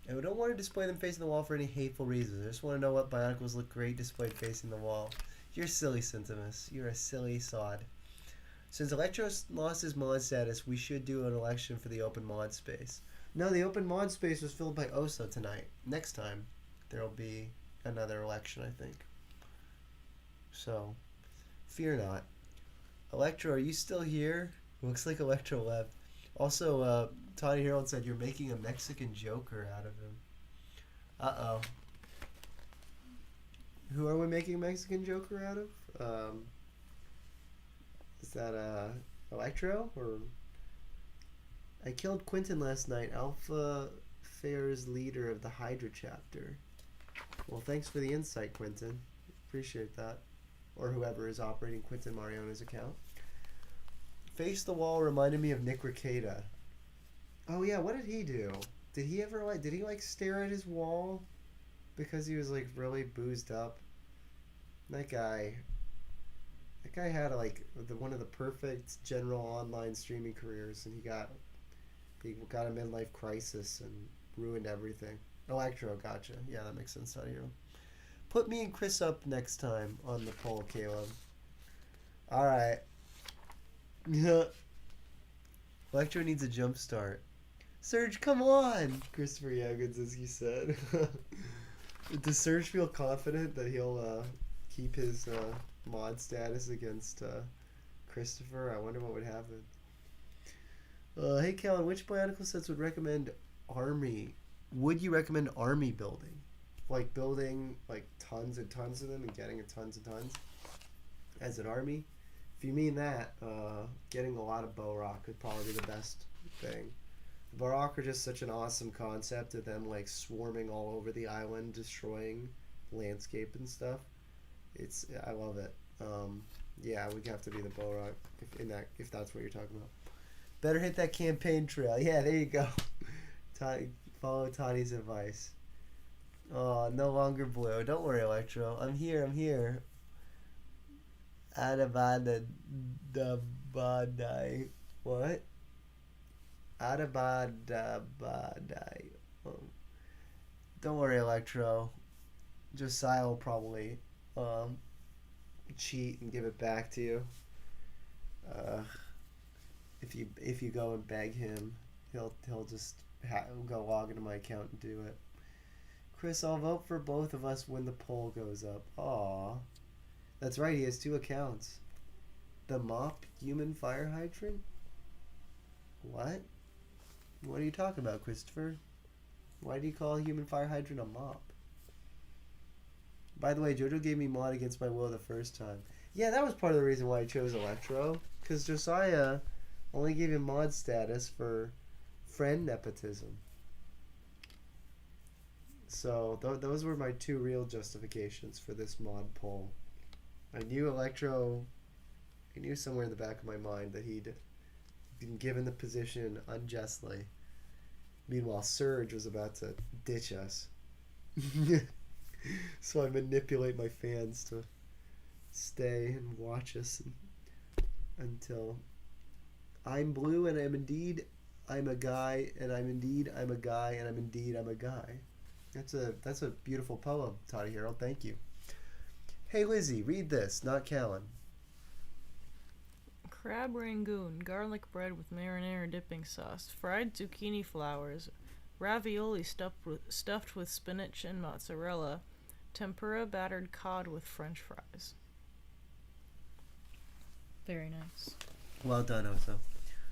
[SPEAKER 1] And we don't want to display them facing the wall for any hateful reasons. I just want to know what Bionicles look great displayed facing the wall. You're silly, Sentimus. You're a silly sod. Since Electro lost his mod status, we should do an election for the open mod space. No, the open mod space was filled by Osa tonight. Next time, there'll be another election, I think. So, fear not. Electro, are you still here? Looks like Electro left. Also, Toddy Harold said you're making a Mexican Joker out of him. Uh-oh. Who are we making a Mexican Joker out of? Is that, Electro? Or... I killed Quentin last night, Alpha Fair's leader of the Hydra chapter. Well, thanks for the insight, Quentin. Appreciate that. Or whoever is operating Quentin Mariona's account. Face the Wall reminded me of Nick Rekieta. Oh yeah, what did he do? Did he stare at his wall because he was like really boozed up? That guy had one of the perfect general online streaming careers, and he got a midlife crisis and ruined everything. Electro, gotcha. Yeah, that makes sense out here. Put me and Chris up next time on the poll, Caleb. Alright. Electro needs a jump start. Serge, come on! Christopher Yagins, as you said. Does Serge feel confident that he'll keep his mod status against Christopher? I wonder what would happen. Hey Callan, which Bionicle sets would recommend army? Would you recommend army building? Like building like tons and tons of them and getting tons and tons as an army? If you mean that, getting a lot of Bohrok would probably be the best thing. Bohrok are just such an awesome concept of them like swarming all over the island, destroying landscape and stuff. I love it. Yeah, we'd have to be the Bohrok if that's what you're talking about. Better hit that campaign trail. Yeah, there you go. Follow Toddy's advice. Oh, no longer blue. Don't worry, Electro. I'm here. Adabada badai. What? Adabada badai. Don't worry, Electro. Josiah will probably cheat and give it back to you. If you go and beg him, he'll just go log into my account and do it. Chris, I'll vote for both of us when the poll goes up. Aww. That's right, he has 2 accounts. The Mop Human Fire Hydrant? What? What are you talking about, Christopher? Why do you call a human fire hydrant a mop? By the way, Jojo gave me mod against my will the first time. Yeah, that was part of the reason why I chose Electro. Because Josiah only gave him mod status for friend nepotism. So those were my 2 real justifications for this mod poll. I knew somewhere in the back of my mind that he'd been given the position unjustly. Meanwhile, Surge was about to ditch us. So I manipulate my fans to stay and watch us until I'm blue and I'm a guy, and I'm a guy, and I'm a guy. That's a beautiful poem, Toddy Harold. Thank you. Hey Lizzie, read this, not Callan.
[SPEAKER 2] Crab rangoon, garlic bread with marinara dipping sauce, fried zucchini flowers, ravioli stuffed with spinach and mozzarella, tempura battered cod with french fries. Very nice.
[SPEAKER 1] Well done, Oso.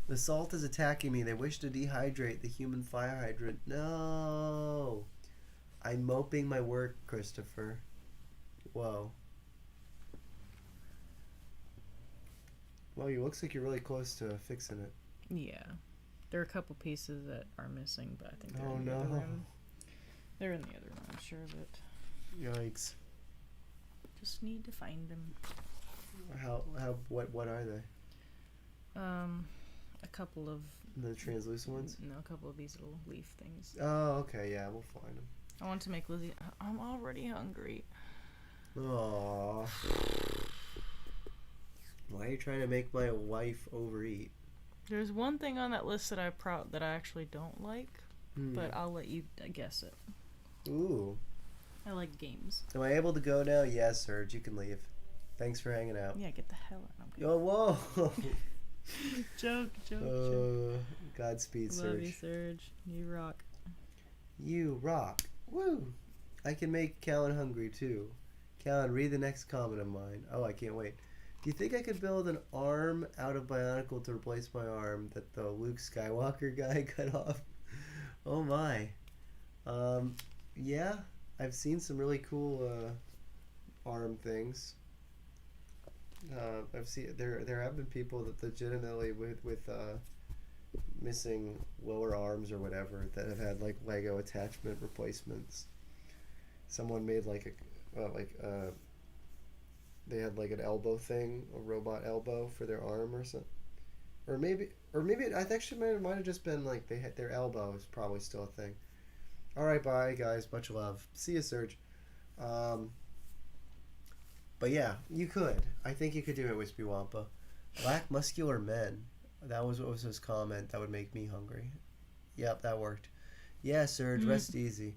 [SPEAKER 1] The salt is attacking me. They wish to dehydrate the human fire hydrant. No! I'm moping my work, Christopher. Whoa. Well, it looks like you're really close to fixing it.
[SPEAKER 2] Yeah. There are a couple pieces that are missing, but I think they're in the other room. They're in the other room, I'm sure of it.
[SPEAKER 1] Yikes.
[SPEAKER 2] Just need to find them.
[SPEAKER 1] What are they?
[SPEAKER 2] A couple of...
[SPEAKER 1] The translucent ones?
[SPEAKER 2] No, a couple of these little leaf things.
[SPEAKER 1] Oh, okay, yeah, we'll find them.
[SPEAKER 2] I want to make Lizzie... I'm already hungry.
[SPEAKER 1] Aww. Why are you trying to make my wife overeat?
[SPEAKER 2] There's one thing on that list that I actually don't like. but I'll let you guess it.
[SPEAKER 1] Ooh.
[SPEAKER 2] I like games.
[SPEAKER 1] Am I able to go now? Yes, Serge. You can leave. Thanks for hanging out.
[SPEAKER 2] Yeah, get the hell out.
[SPEAKER 1] Oh, whoa.
[SPEAKER 2] joke.
[SPEAKER 1] Godspeed, Serge.
[SPEAKER 2] Love you, Serge. You rock.
[SPEAKER 1] You rock. Woo. I can make Callan hungry, too. Callan, read the next comment of mine. Oh, I can't wait. Do you think I could build an arm out of Bionicle to replace my arm that the Luke Skywalker guy cut off? Oh, my. Yeah. I've seen some really cool arm things. I've seen there have been people that legitimately with missing lower arms or whatever that have had like Lego attachment replacements. Someone made like they had like an elbow thing, a robot elbow for their arm or something, or maybe I actually might have just been like they had their elbow is probably still a thing. All right, bye guys, much love. See you, Serge. But yeah, you could. I think you could do it, Wispy Wampa. Black muscular men. That was what was his comment. That would make me hungry. Yep, that worked. Yeah, Serge, rest easy.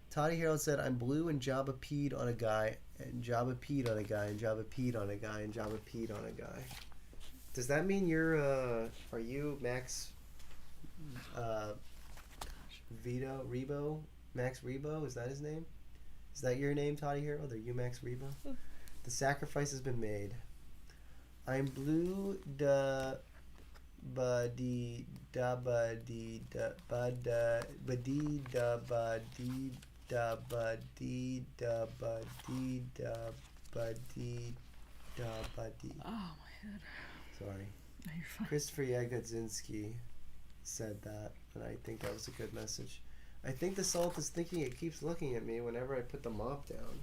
[SPEAKER 1] Toddy Harold said, I'm blue and Jabba peed on a guy, and Jabba peed on a guy, and Jabba peed on a guy, and Jabba peed on a guy. Does that mean you're, are you Max, Rebo? Max Rebo? Is that his name? Is that your name, Toddy Harold? Are you Max Rebo? The sacrifice has been made. I'm blue da ba dee da ba dee da ba da ba dee da ba dee da ba dee da ba dee da ba dee da ba dee.
[SPEAKER 2] Oh, my head.
[SPEAKER 1] Sorry.
[SPEAKER 2] No, you're fine.
[SPEAKER 1] Christopher Yagodzinski said that, and I think that was a good message. I think the salt is thinking it keeps looking at me whenever I put the mop down.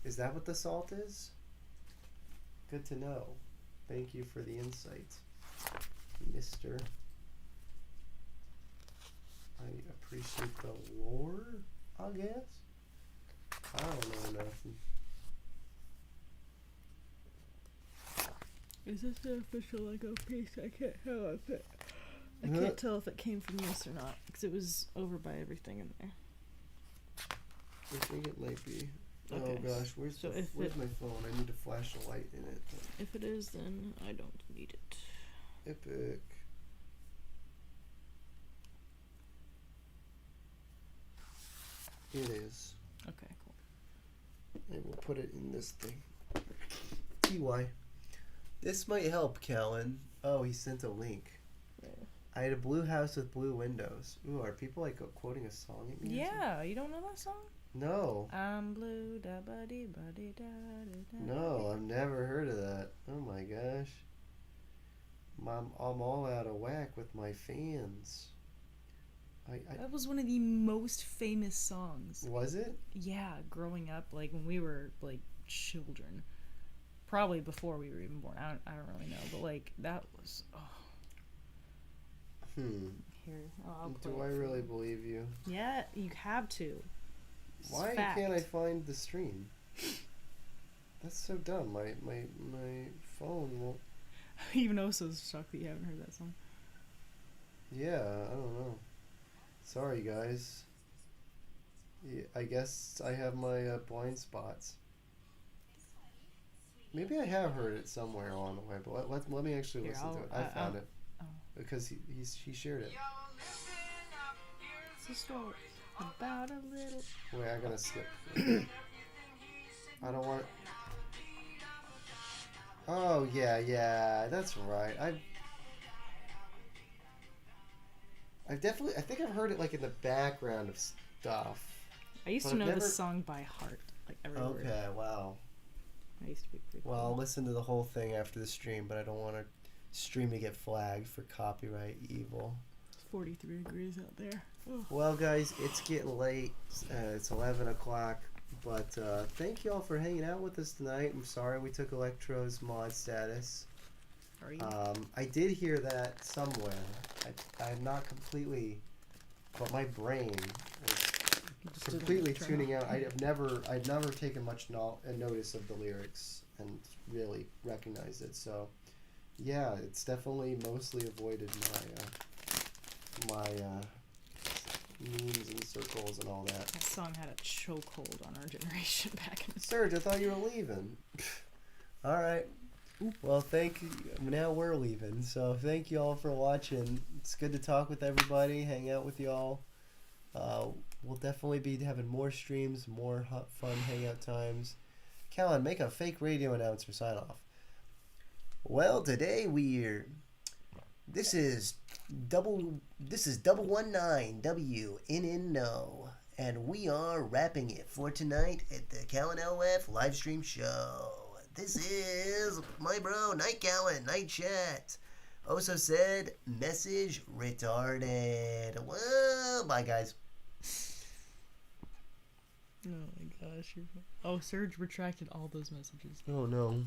[SPEAKER 1] Is that what the salt is? Good to know. Thank you for the insight, Mister. I appreciate the lore, I guess. I don't know nothing.
[SPEAKER 2] Is this an official Lego piece? I can't tell if it. I can't tell if it came from this or not because it was over by everything in there.
[SPEAKER 1] I think it might be.
[SPEAKER 2] Okay.
[SPEAKER 1] Oh gosh, where's my phone? I need to flash a light in it.
[SPEAKER 2] If it is, then I don't need it.
[SPEAKER 1] Epic. It is.
[SPEAKER 2] Okay, cool.
[SPEAKER 1] I will put it in this thing. TY. This might help, Callan. Oh, he sent a link.
[SPEAKER 2] Yeah.
[SPEAKER 1] I had a blue house with blue windows. Ooh, are people like quoting a song at me?
[SPEAKER 2] Yeah, you don't know that song?
[SPEAKER 1] No.
[SPEAKER 2] I'm blue, da ba dee ba dee da da da.
[SPEAKER 1] No, I've never heard of that. Oh my gosh. I'm all out of whack with my fans.
[SPEAKER 2] That was one of the most famous songs.
[SPEAKER 1] Was it?
[SPEAKER 2] Yeah, growing up, like when we were like children, probably before we were even born. I don't really know, but like that was. Oh. Here, I'll play
[SPEAKER 1] Do I really believe you?
[SPEAKER 2] Yeah, you have to.
[SPEAKER 1] Why can't I find the stream? That's so dumb. My phone won't.
[SPEAKER 2] Even Oso's shocked that you haven't heard that song.
[SPEAKER 1] Yeah, I don't know. Sorry, guys. Yeah, I guess I have my blind spots. Maybe I have heard it somewhere along the way, but let me actually listen to it. I found it because he shared it.
[SPEAKER 2] It's a story about a little.
[SPEAKER 1] Wait, I gotta skip. I don't want. Oh yeah, that's right. I think I've heard it like in the background of stuff.
[SPEAKER 2] I used to know this song by heart, like every word.
[SPEAKER 1] Okay, wow.
[SPEAKER 2] I used to be pretty cool.
[SPEAKER 1] Well, I'll listen to the whole thing after the stream, but I don't want to stream to get flagged for copyright evil.
[SPEAKER 2] It's 43 degrees out there. Ugh.
[SPEAKER 1] Well, guys, it's getting late. It's 11 o'clock. But thank you all for hanging out with us tonight. I'm sorry we took Electro's mod status.
[SPEAKER 2] Are you?
[SPEAKER 1] I did hear that somewhere. I'm not completely, but my brain was completely tuning out. I'd never taken much notice of the lyrics and really recognized it. So, yeah, it's definitely mostly avoided memes and circles and all that.
[SPEAKER 2] That song had a chokehold on our generation back in the
[SPEAKER 1] Serge, I thought you were leaving. All right. Well, now we're leaving. So thank you all for watching. It's good to talk with everybody, hang out with y'all. We'll definitely be having more streams, more fun hangout times. Callan, make a fake radio announcer sign off. Well, today this is 19W No, and we are wrapping it for tonight at the Callanlof live stream show. This is my bro, Night Callan, Night Chat. Also said, message retarded. Well, bye guys.
[SPEAKER 2] Oh my gosh. Oh, Serge retracted all those messages.
[SPEAKER 1] Oh no.